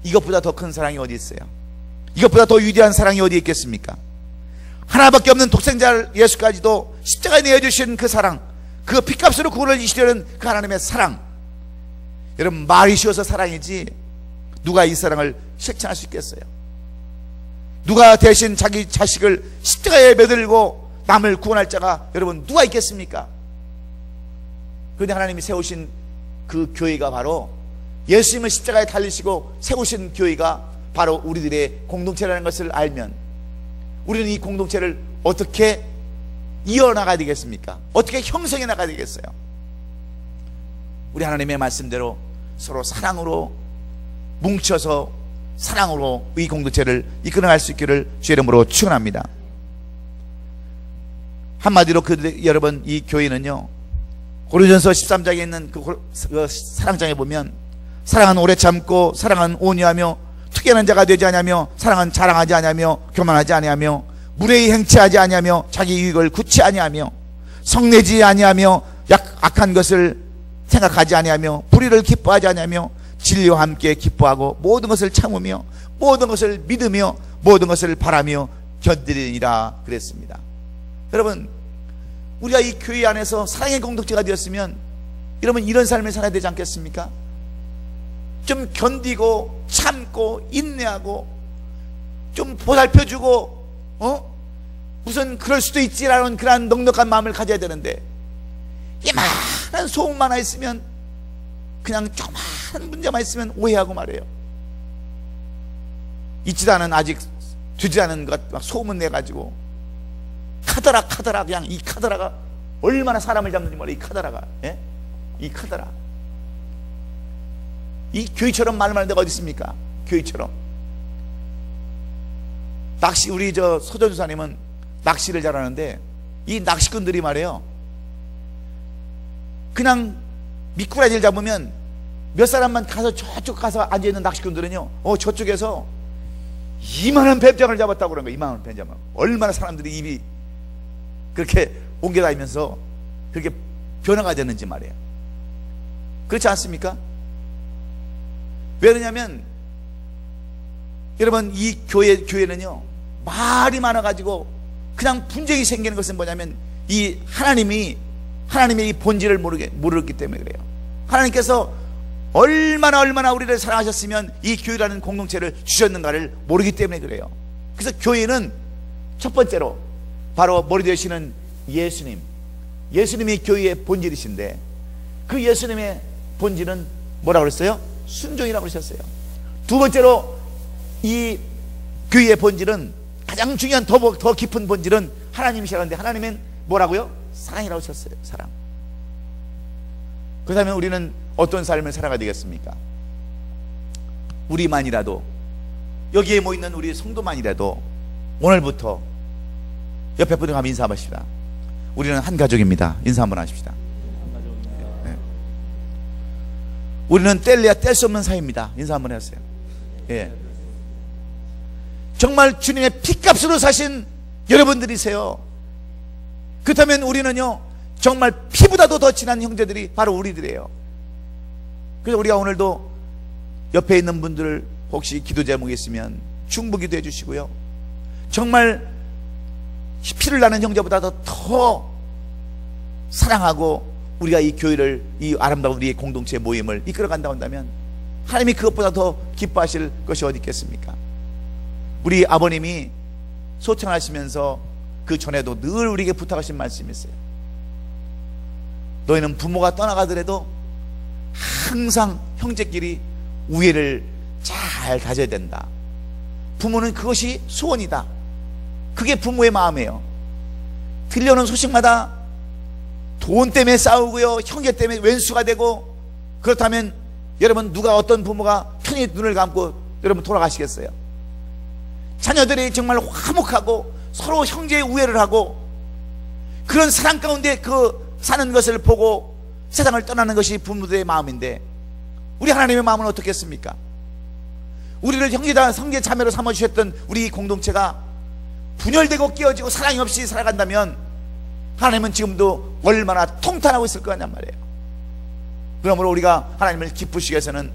이것보다 더 큰 사랑이 어디 있어요? 이것보다 더 위대한 사랑이 어디 있겠습니까? 하나밖에 없는 독생자 예수까지도 십자가에 내어주신 그 사랑, 그 피값으로 구원을 이시려는 그 하나님의 사랑. 여러분, 말이 쉬워서 사랑이지 누가 이 사랑을 실천할 수 있겠어요? 누가 대신 자기 자식을 십자가에 매들고 남을 구원할 자가 여러분 누가 있겠습니까? 그런데 하나님이 세우신 그 교회가 바로 예수님을 십자가에 달리시고 세우신 교회가 바로 우리들의 공동체라는 것을 알면 우리는 이 공동체를 어떻게 이어나가야 되겠습니까? 어떻게 형성해 나가야 되겠어요? 우리 하나님의 말씀대로 서로 사랑으로 뭉쳐서 사랑으로 이 공동체를 이끌어갈 수 있기를 주의 이름으로 축원합니다. 한마디로 여러분, 이 교회는요, 고린도전서 13장에 있는 그 사랑장에 보면 사랑은 오래 참고 사랑은 온유하며 특이한 자가 되지 아니하며 사랑은 자랑하지 아니하며 교만하지 아니하며 무례히 행치하지 아니하며 자기 유익을 굳지 아니하며 성내지 아니하며 악한 것을 생각하지 아니하며 불의를 기뻐하지 아니하며 진리와 함께 기뻐하고 모든 것을 참으며 모든 것을 믿으며 모든 것을 바라며 견디리라 그랬습니다. 여러분, 우리가 이 교회 안에서 사랑의 공동체가 되었으면 여러분 이런 삶을 살아야 되지 않겠습니까? 좀 견디고 참고 인내하고 좀 보살펴주고 무슨 그럴 수도 있지라는 그런 넉넉한 마음을 가져야 되는데 이만한 소음만 하나 있으면 그냥 조그마한 문제만 있으면 오해하고 말해요. 있지도 않은 아직 되지 않은 것 막 소문 내가지고 카더라 그냥 이 카더라가 얼마나 사람을 잡는지 몰라. 이 카더라가 이 카더라 이 교회처럼 말하는 데가 어디 있습니까? 교회처럼 낚시 우리 저 서조주사님은 낚시를 잘하는데 이 낚시꾼들이 말해요. 그냥 미꾸라지를 잡으면 몇 사람만 가서 저쪽 가서 앉아있는 낚시꾼들은요 저쪽에서 이만한 뱀장을 잡았다고 그런 거예요. 이만한 뱀장. 얼마나 사람들이 입이 그렇게 옮겨다니면서 그렇게 변화가 됐는지 말이에요. 그렇지 않습니까? 왜 그러냐면 여러분 이 교회는요 말이 많아가지고 그냥 분쟁이 생기는 것은 뭐냐면 이 하나님의 이 본질을 모르기 때문에 그래요. 하나님께서 얼마나 우리를 사랑하셨으면 이 교회라는 공동체를 주셨는가를 모르기 때문에 그래요. 그래서 교회는 첫 번째로 바로 머리 되시는 예수님이 교회의 본질이신데 그 예수님의 본질은 뭐라고 그랬어요? 순종이라고 그러셨어요. 두 번째로 이 교회의 본질은 가장 중요한 더 깊은 본질은 하나님이시라는데 하나님은 뭐라고요? 사랑이라고 하셨어요. 사랑. 그렇다면 우리는 어떤 삶을 살아가야 되겠습니까? 우리만이라도 여기에 모이는 우리 성도만이라도 오늘부터 옆에 분들과 한번 인사 한번 합시다. 우리는 한 가족입니다. 인사 한번 하십시다. 네. 우리는 뗄래야 뗄 수 없는 사이입니다. 인사 한번 해주세요. 예. 정말 주님의 피값으로 사신 여러분들이세요. 그렇다면 우리는요 정말 피보다도 더 진한 형제들이 바로 우리들이에요. 그래서 우리가 오늘도 옆에 있는 분들 혹시 기도 제목이 있으면 중보기도 해주시고요. 정말 피를 나는 형제보다도 더 사랑하고 우리가 이 교회를 이 아름다운 우리의 공동체 모임을 이끌어간다고 한다면 하나님이 그것보다 더 기뻐하실 것이 어디 있겠습니까? 우리 아버님이 소청하시면서 그 전에도 늘 우리에게 부탁하신 말씀이 있어요. 너희는 부모가 떠나가더라도 항상 형제끼리 우애를 잘 다져야 된다. 부모는 그것이 소원이다. 그게 부모의 마음이에요. 들려오는 소식마다 돈 때문에 싸우고요, 형제 때문에 왼수가 되고, 그렇다면 여러분 누가 어떤 부모가 편히 눈을 감고 여러분 돌아가시겠어요? 자녀들이 정말 화목하고 서로 형제의 우애를 하고 그런 사랑 가운데 그 사는 것을 보고 세상을 떠나는 것이 부모들의 마음인데, 우리 하나님의 마음은 어떻겠습니까? 우리를 형제다 성계 자매로 삼아주셨던 우리 공동체가 분열되고 끼어지고 사랑이 없이 살아간다면 하나님은 지금도 얼마나 통탄하고 있을 거란 말이에요. 그러므로 우리가 하나님을 기쁘시게 해서는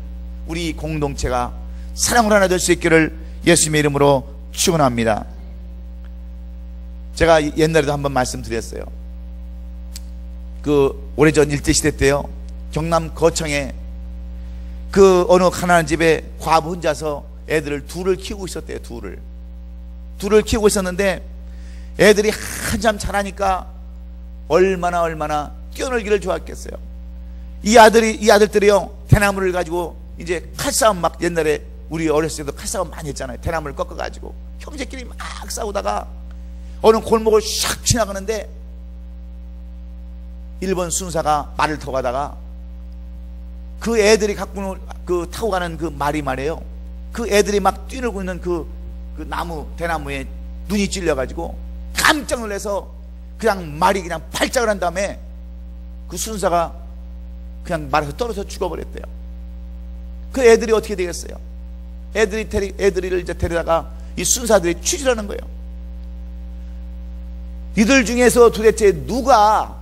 우리 공동체가 사랑으로 하나 될 수 있기를 예수님의 이름으로 축원합니다. 제가 옛날에도 한번 말씀드렸어요. 그 오래전 일제시대 때요, 경남 거창에 그 어느 가난한 집에 과부 혼자서 애들을 둘을 키우고 있었대요. 둘을 키우고 있었는데 애들이 한참 자라니까 얼마나 뛰어놀기를 좋아했겠어요. 이 아들들이요, 대나무를 가지고 이제 칼싸움, 막 옛날에 우리 어렸을 때도 칼싸움 많이 했잖아요. 대나무를 꺾어가지고 형제끼리 막 싸우다가 어느 골목을 샥 지나가는데 일본 순사가 말을 타고 가다가 그 애들이 타고 가는 그 말이 말이에요, 그 애들이 막 뛰놀고 있는 그 대나무에 눈이 찔려가지고 깜짝 놀라서 그냥 말이 그냥 발작을 한 다음에 그 순사가 그냥 말에서 떨어져 죽어버렸대요. 그 애들이 어떻게 되겠어요? 애들을 이제 데려다가 이 순사들이 취질하는 거예요. 이들 중에서 도대체 누가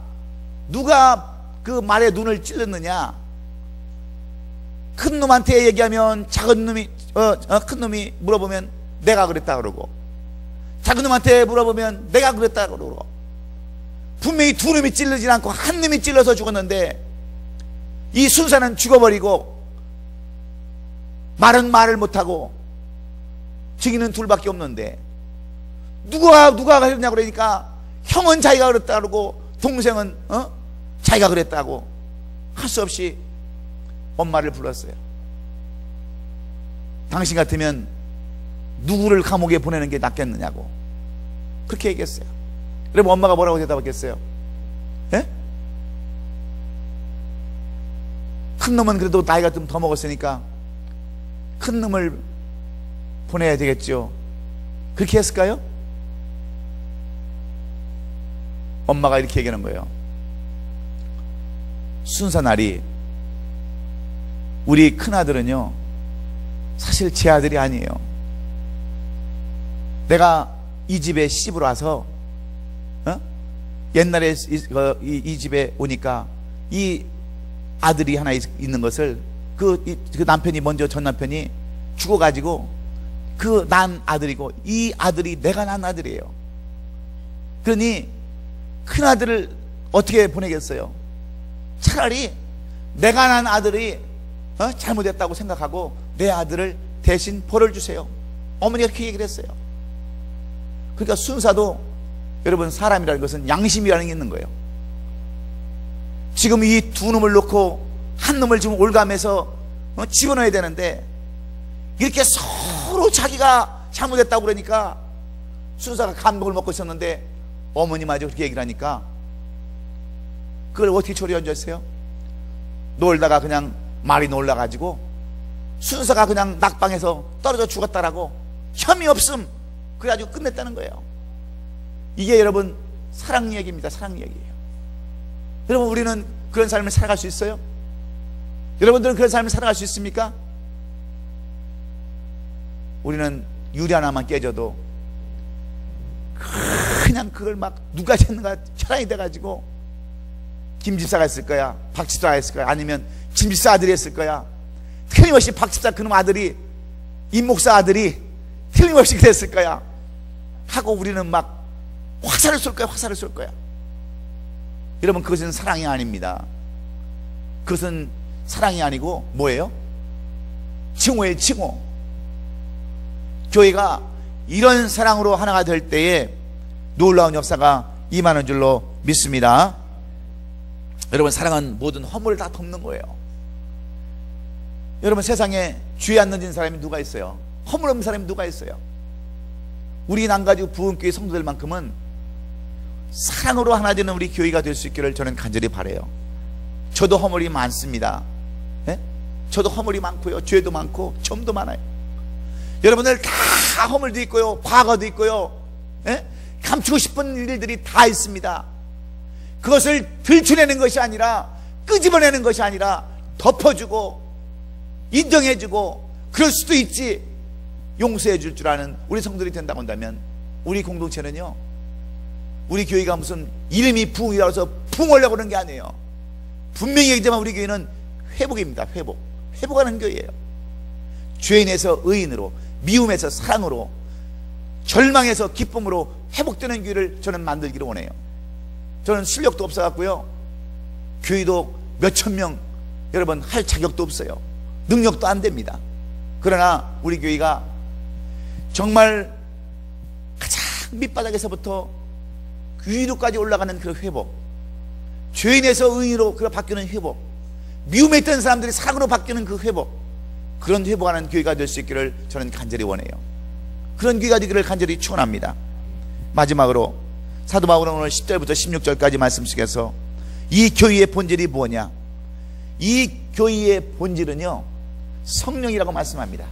그 말에 눈을 찔렀느냐? 큰 놈한테 얘기하면 작은 놈이 큰 놈이 물어보면 내가 그랬다 그러고, 작은 놈한테 물어보면 내가 그랬다 그러고, 분명히 두 놈이 찔르지 않고 한 놈이 찔러서 죽었는데 이 순사는 죽어버리고 말은 말을 못하고 증인은 둘밖에 없는데 누가 그랬냐고 그러니까 형은 자기가 그랬다 그러고 동생은 자기가 그랬다고 할 수 없이 엄마를 불렀어요. 당신 같으면 누구를 감옥에 보내는 게 낫겠느냐고 그렇게 얘기했어요. 그럼 엄마가 뭐라고 대답했겠어요? 예? 큰 놈은 그래도 나이가 좀 더 먹었으니까 큰 놈을 보내야 되겠죠. 그렇게 했을까요? 엄마가 이렇게 얘기하는 거예요. 순사날이 우리 큰아들은요 사실 제 아들이 아니에요. 내가 이 집에 시집을 와서 옛날에 이 집에 오니까 이 아들이 하나 있는 것을 그 남편이 먼저 전 남편이 죽어가지고 그 난 아들이고 이 아들이 내가 난 아들이에요. 그러니 큰아들을 어떻게 보내겠어요? 차라리 내가 난 아들이 잘못했다고 생각하고 내 아들을 대신 벌을 주세요. 어머니가 그렇게 얘기를 했어요. 그러니까 순사도 여러분 사람이라는 것은 양심이라는 게 있는 거예요. 지금 이 두 놈을 놓고 한 놈을 지금 올가면서 집어넣어야 되는데 이렇게 서로 자기가 잘못했다고 그러니까 순사가 감동을 먹고 있었는데 어머니마저 그렇게 얘기를 하니까 그걸 어떻게 처리한 줄 아세요? 놀다가 그냥 말이 놀라가지고 순사가 그냥 낙방에서 떨어져 죽었다라고 혐의 없음 그래가지고 끝냈다는 거예요. 이게 여러분 사랑 얘기입니다. 사랑 얘기예요. 여러분 우리는 그런 삶을 살아갈 수 있어요? 여러분들은 그런 삶을 살아갈 수 있습니까? 우리는 유리 하나만 깨져도 그냥 그걸 막 누가 했는가 혈안이 돼가지고 김 집사가 했을 거야, 박 집사가 했을 거야, 아니면 김 집사 아들이 했을 거야. 틀림없이 박 집사 그놈 아들이 임 목사 아들이 틀림없이 그랬을 거야 하고 우리는 막 화살을 쏠 거야. 화살을 쏠 거야. 여러분 그것은 사랑이 아닙니다. 그것은 사랑이 아니고 뭐예요? 증오예요. 증오. 교회가 이런 사랑으로 하나가 될 때에 놀라운 역사가 임하는 줄로 믿습니다. 여러분 사랑은 모든 허물을 다 덮는 거예요. 여러분 세상에 죄 안 던진 사람이 누가 있어요? 허물 없는 사람이 누가 있어요? 우리 남가지고 부흥교회 성도들만큼은 사랑으로 하나 되는 우리 교회가 될 수 있기를 저는 간절히 바라요. 저도 허물이 많습니다. 네? 저도 허물이 많고요, 죄도 많고 점도 많아요. 여러분들 다 허물도 있고요, 과거도 있고요, 예? 감추고 싶은 일들이 다 있습니다. 그것을 들추내는 것이 아니라, 끄집어내는 것이 아니라 덮어주고 인정해주고, 그럴 수도 있지, 용서해 줄 줄 아는 우리 성도들이 된다고 한다면, 우리 공동체는요, 우리 교회가 무슨 이름이 부흥이라고 해서 부흥하려고 그러는 게 아니에요. 분명히 얘기하지만 우리 교회는 회복입니다. 회복하는 교회예요. 죄인에서 의인으로, 미움에서 사랑으로, 절망에서 기쁨으로 회복되는 교회를 저는 만들기를 원해요. 저는 실력도 없어갖고요, 교회도 몇천 명 여러분 할 자격도 없어요. 능력도 안 됩니다. 그러나 우리 교회가 정말 가장 밑바닥에서부터 위로까지 올라가는 그 회복, 죄인에서 의인으로 바뀌는 회복, 미움에 있던 사람들이 사랑으로 바뀌는 그 회복, 그런 회복하는 교회가 될 수 있기를 저는 간절히 원해요. 그런 교회가 되기를 간절히 축원합니다. 마지막으로 사도 바울은 오늘 10절부터 16절까지 말씀 속에서 이 교회의 본질이 뭐냐, 이 교회의 본질은요 성령이라고 말씀합니다.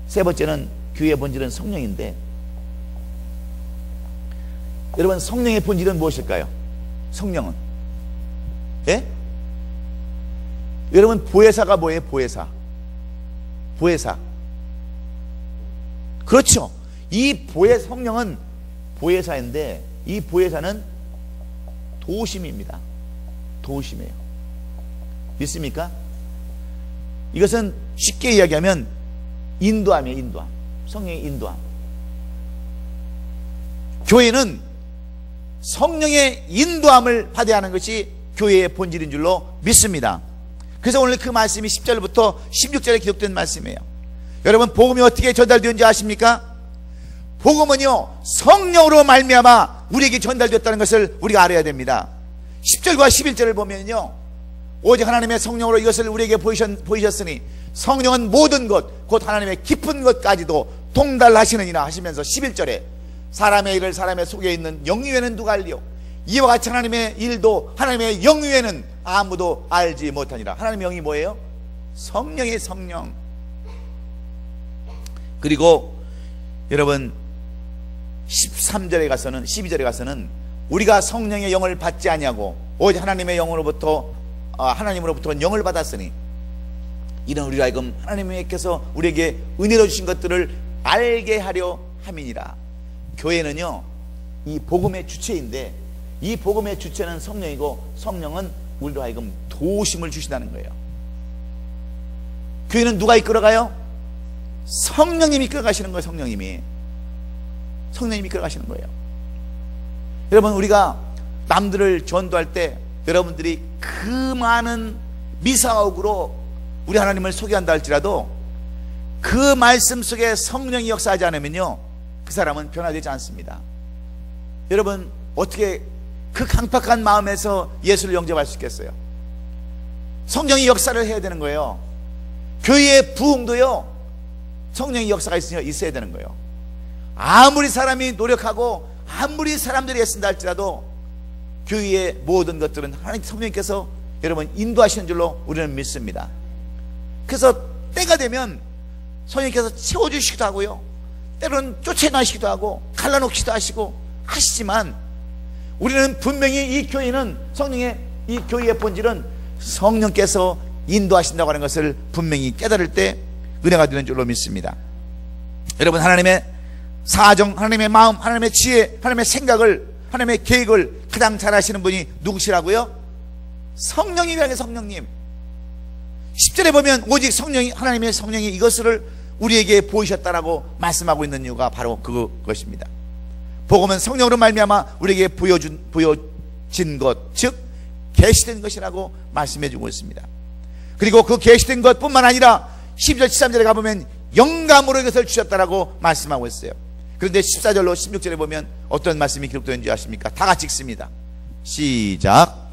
세 번째는 교회의 본질은 성령인데, 여러분 성령의 본질은 무엇일까요? 성령은, 예? 여러분 보혜사가 뭐예요? 보혜사. 그렇죠. 이 성령은 보혜사인데, 이 보혜사는 도심입니다. 도심이에요. 믿습니까? 이것은 쉽게 이야기하면 인도함이에요. 인도함. 성령의 인도함. 교회는 성령의 인도함을 받아야 하는 것이 교회의 본질인 줄로 믿습니다. 그래서 오늘 그 말씀이 10절부터 16절에 기록된 말씀이에요. 여러분 복음이 어떻게 전달되는지 아십니까? 복음은요 성령으로 말미암아 우리에게 전달됐다는 것을 우리가 알아야 됩니다. 10절과 11절을 보면요, 오직 하나님의 성령으로 이것을 우리에게 보이셨으니 성령은 모든 것 곧 하나님의 깊은 것까지도 통달하시느니라 하시면서 11절에 사람의 일을 사람의 속에 있는 영위에는 누가 알리요? 이와 같이 하나님의 일도 하나님의 영위에는 아무도 알지 못하니라. 하나님의 영이 뭐예요? 성령의 성령. 그리고 여러분 13절에 가서는, 12절에 가서는 우리가 성령의 영을 받지 아니하고 오직 하나님의 영으로부터 하나님으로부터 영을 받았으니 이는 우리가 하여금 하나님께서 우리에게 은혜로 주신 것들을 알게 하려 함이니라. 교회는요 이 복음의 주체인데, 이 복음의 주체는 성령이고 성령은 우리로 하여금 도심을 주신다는 거예요. 교회는 누가 이끌어가요? 성령님이 이끌어가시는 거예요. 성령님이 이끌어가시는 거예요. 여러분 우리가 남들을 전도할 때 여러분들이 그 많은 미사옥으로 우리 하나님을 소개한다 할지라도 그 말씀 속에 성령이 역사하지 않으면요 그 사람은 변화되지 않습니다. 여러분 어떻게 그 강팍한 마음에서 예수를 영접할 수 있겠어요? 성령이 역사를 해야 되는 거예요. 교회의 부흥도요 성령의 역사가 있어야 되는 거예요. 아무리 사람이 노력하고 아무리 사람들이 애쓴다 할지라도 교회의 모든 것들은 하나님 성령님께서 여러분 인도하시는 줄로 우리는 믿습니다. 그래서 때가 되면 성령님께서 채워주시기도 하고요, 때로는 쫓아나시기도 하고 갈라놓기도 하시지만 우리는 분명히 이 교회는 이 교회의 본질은 성령께서 인도하신다고 하는 것을 분명히 깨달을 때 은혜가 되는 줄로 믿습니다. 여러분 하나님의 사정, 하나님의 마음, 하나님의 지혜, 하나님의 생각을, 하나님의 계획을 가장 잘 아시는 분이 누구시라고요? 성령님이라는 성령님. 10절에 보면 오직 성령이, 하나님의 성령이 이것을 우리에게 보이셨다라고 말씀하고 있는 이유가 바로 그것입니다. 복음은 성령으로 말미암아 우리에게 보여진 것, 즉 계시된 것이라고 말씀해주고 있습니다. 그리고 그 계시된 것뿐만 아니라 12절 13절에 가보면 영감으로 이것을 주셨다라고 말씀하고 있어요. 그런데 14절로 16절에 보면 어떤 말씀이 기록되는지 아십니까? 다 같이 읽습니다. 시작.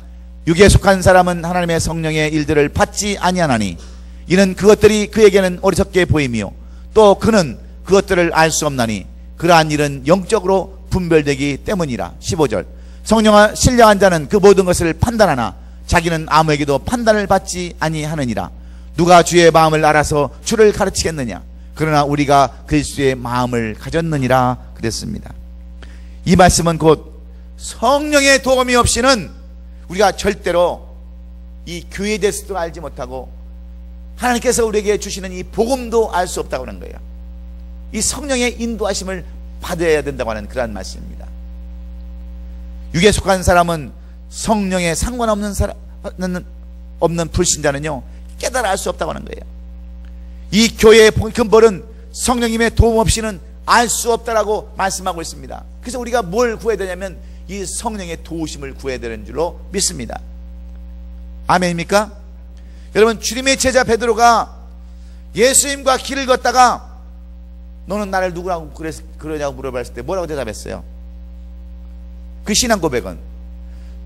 육에 속한 사람은 하나님의 성령의 일들을 받지 아니하나니 이는 그것들이 그에게는 어리석게 보이며 또 그는 그것들을 알 수 없나니 그러한 일은 영적으로 분별되기 때문이라. 15절. 성령과 신령한 자는 그 모든 것을 판단하나 자기는 아무에게도 판단을 받지 아니하느니라. 누가 주의 마음을 알아서 주를 가르치겠느냐? 그러나 우리가 그리스도의 마음을 가졌느니라 그랬습니다. 이 말씀은 곧 성령의 도움이 없이는 우리가 절대로 이 교회에 대해서도 알지 못하고 하나님께서 우리에게 주시는 이 복음도 알 수 없다고 하는 거예요. 이 성령의 인도하심을 받아야 된다고 하는 그러한 말씀입니다. 육에 속한 사람은 성령에 상관없는 없는 불신자는요 깨달아 알 수 없다고 하는 거예요. 이 교회의 근본은 성령님의 도움 없이는 알 수 없다라고 말씀하고 있습니다. 그래서 우리가 뭘 구해야 되냐면 이 성령의 도우심을 구해야 되는 줄로 믿습니다. 아멘입니까? 여러분, 주님의 제자 베드로가 예수님과 길을 걷다가 너는 나를 누구라고 그러냐고 물어봤을 때 뭐라고 대답했어요? 그 신앙 고백은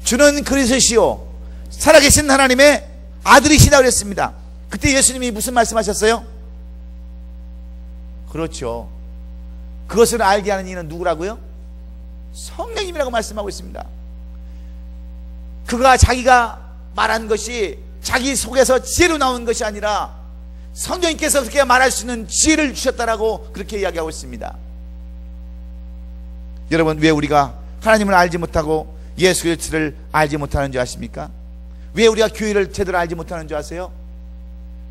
주는 그리스도시요 살아계신 하나님의 아들이시다 그랬습니다. 그때 예수님이 무슨 말씀하셨어요? 그렇죠. 그것을 알게 하는 이는 누구라고요? 성령님이라고 말씀하고 있습니다. 그가 자기가 말한 것이 자기 속에서 지혜로 나온 것이 아니라 성령님께서 그렇게 말할 수 있는 지혜를 주셨다라고 그렇게 이야기하고 있습니다. 여러분, 왜 우리가 하나님을 알지 못하고 예수 그리스도를 알지 못하는 줄 아십니까? 왜 우리가 교회를 제대로 알지 못하는 줄 아세요?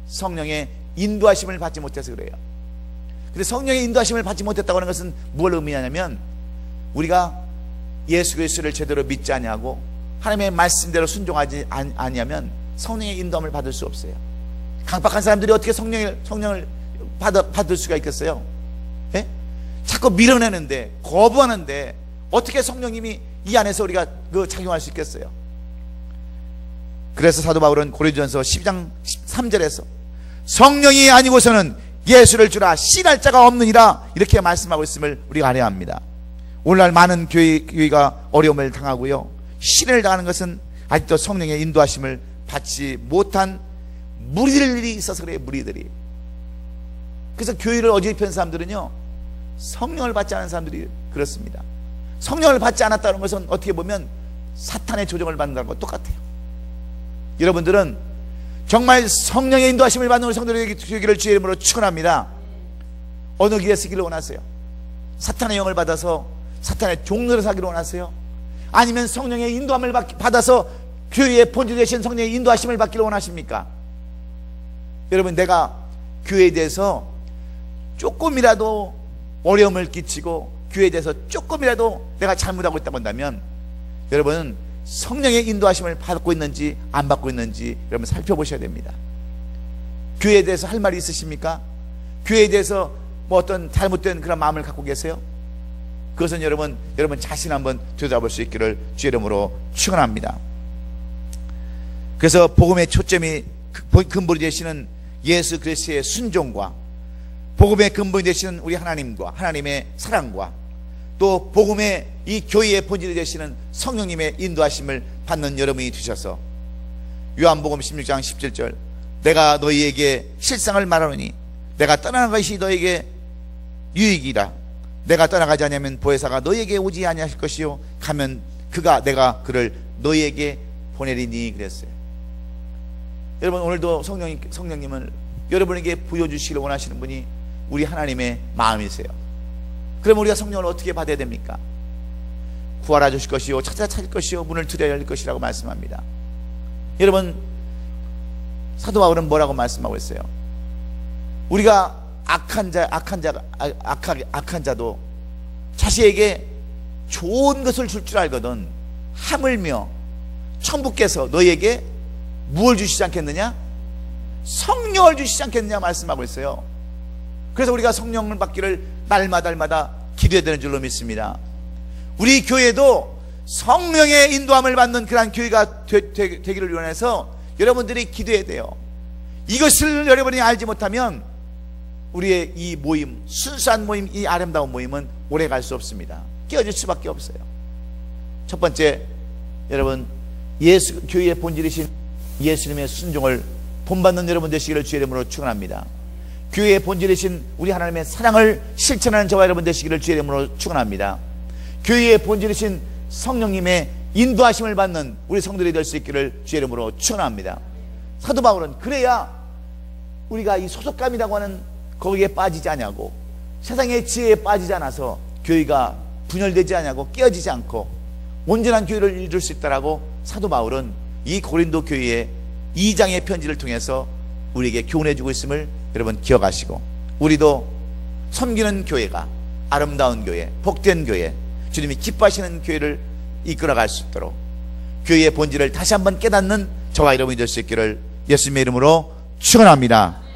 성령의 인도하심을 받지 못해서 그래요. 근데 성령의 인도하심을 받지 못했다고 하는 것은 뭘 의미하냐면 우리가 예수 그리스도를 제대로 믿지 아니하고 하나님의 말씀대로 순종하지 아니하면 성령의 인도함을 받을 수 없어요. 강박한 사람들이 어떻게 성령을 받을 수가 있겠어요? 예? 자꾸 밀어내는데 거부하는데 어떻게 성령님이 이 안에서 우리가 작용할 수 있겠어요? 그래서 사도 바울은 고린도전서 12장 3절에서 성령이 아니고서는 예수를 주라 신할 자가 없느니라 이렇게 말씀하고 있음을 우리가 알아야 합니다. 오늘날 많은 교회가 어려움을 당하고요, 신을 당하는 것은 아직도 성령의 인도하심을 받지 못한 무리들이 있어서 그래요. 무리들이. 그래서 교회를 어지럽히는 사람들은요 성령을 받지 않은 사람들이 그렇습니다. 성령을 받지 않았다는 것은 어떻게 보면 사탄의 조정을 받는다는 것 똑같아요. 여러분들은 정말 성령의 인도하심을 받는 우리 성도들에게 되기를 주의 이름으로 축원합니다. 어느 길에 서기를 원하세요? 사탄의 영을 받아서 사탄의 종로를 사기를 원하세요? 아니면 성령의 인도함을 받아서 교회의 본질 되신 성령의 인도하심을 받기를 원하십니까? 여러분, 내가 교회에 대해서 조금이라도 어려움을 끼치고 교회에 대해서 조금이라도 내가 잘못하고 있다고 한다면 여러분은 성령의 인도하심을 받고 있는지 안 받고 있는지 여러분 살펴보셔야 됩니다. 교회에 대해서 할 말이 있으십니까? 교회에 대해서 뭐 어떤 잘못된 그런 마음을 갖고 계세요? 그것은 여러분 자신 한번 되돌아볼 수 있기를 주의 이름으로 축원합니다. 그래서 복음의 초점이 근본이 되시는 예수 그리스도의 순종과 복음의 근본이 되시는 우리 하나님과 하나님의 사랑과 또 복음의 이 교회의 본질이 되시는 성령님의 인도하심을 받는 여러분이 되셔서 요한복음 16장 17절 내가 너희에게 실상을 말하노니 내가 떠나는 것이 너희에게 유익이라 내가 떠나가지 않으면 보혜사가 너희에게 오지 아니하실 것이요 가면 내가 그를 너희에게 보내리니 그랬어요. 여러분, 오늘도 성령님을 여러분에게 부여주시기를 원하시는 분이 우리 하나님의 마음이세요. 그럼 우리가 성령을 어떻게 받아야 됩니까? 구하라 주실 것이요 찾을 것이요 문을 두드려 열릴 것이라고 말씀합니다. 여러분, 사도 바울은 뭐라고 말씀하고 있어요? 우리가 악한 자도 자신에게 좋은 것을 줄 줄 알거든 하물며 천부께서 너희에게 무엇을 주시지 않겠느냐? 성령을 주시지 않겠느냐 말씀하고 있어요. 그래서 우리가 성령을 받기를 날마다 기도해야 되는 줄로 믿습니다. 우리 교회도 성령의 인도함을 받는 그러한 교회가 되기를 원해서 여러분들이 기도해야 돼요. 이것을 여러분이 알지 못하면 우리의 이 모임, 순수한 모임, 이 아름다운 모임은 오래 갈 수 없습니다. 깨어질 수밖에 없어요. 첫 번째, 여러분, 교회의 본질이신 예수님의 순종을 본받는 여러분 되시기를 주의 이름으로 축원합니다. 교회의 본질이신 우리 하나님의 사랑을 실천하는 저와 여러분 되시기를 주의 이름으로 축원합니다. 교회의 본질이신 성령님의 인도하심을 받는 우리 성도들이 될 수 있기를 주의 이름으로 축원합니다. 사도 바울은 그래야 우리가 이 소속감이라고 하는 거기에 빠지지 않냐고, 세상의 지혜에 빠지지 않아서 교회가 분열되지 않냐고, 깨어지지 않고 온전한 교회를 이룰 수 있다라고 사도 바울은 이 고린도 교회의 2장의 편지를 통해서 우리에게 교훈해 주고 있음을 여러분 기억하시고, 우리도 섬기는 교회가 아름다운 교회, 복된 교회, 주님이 기뻐하시는 교회를 이끌어갈 수 있도록 교회의 본질을 다시 한번 깨닫는 저와 여러분이 될 수 있기를 예수님의 이름으로 축원합니다.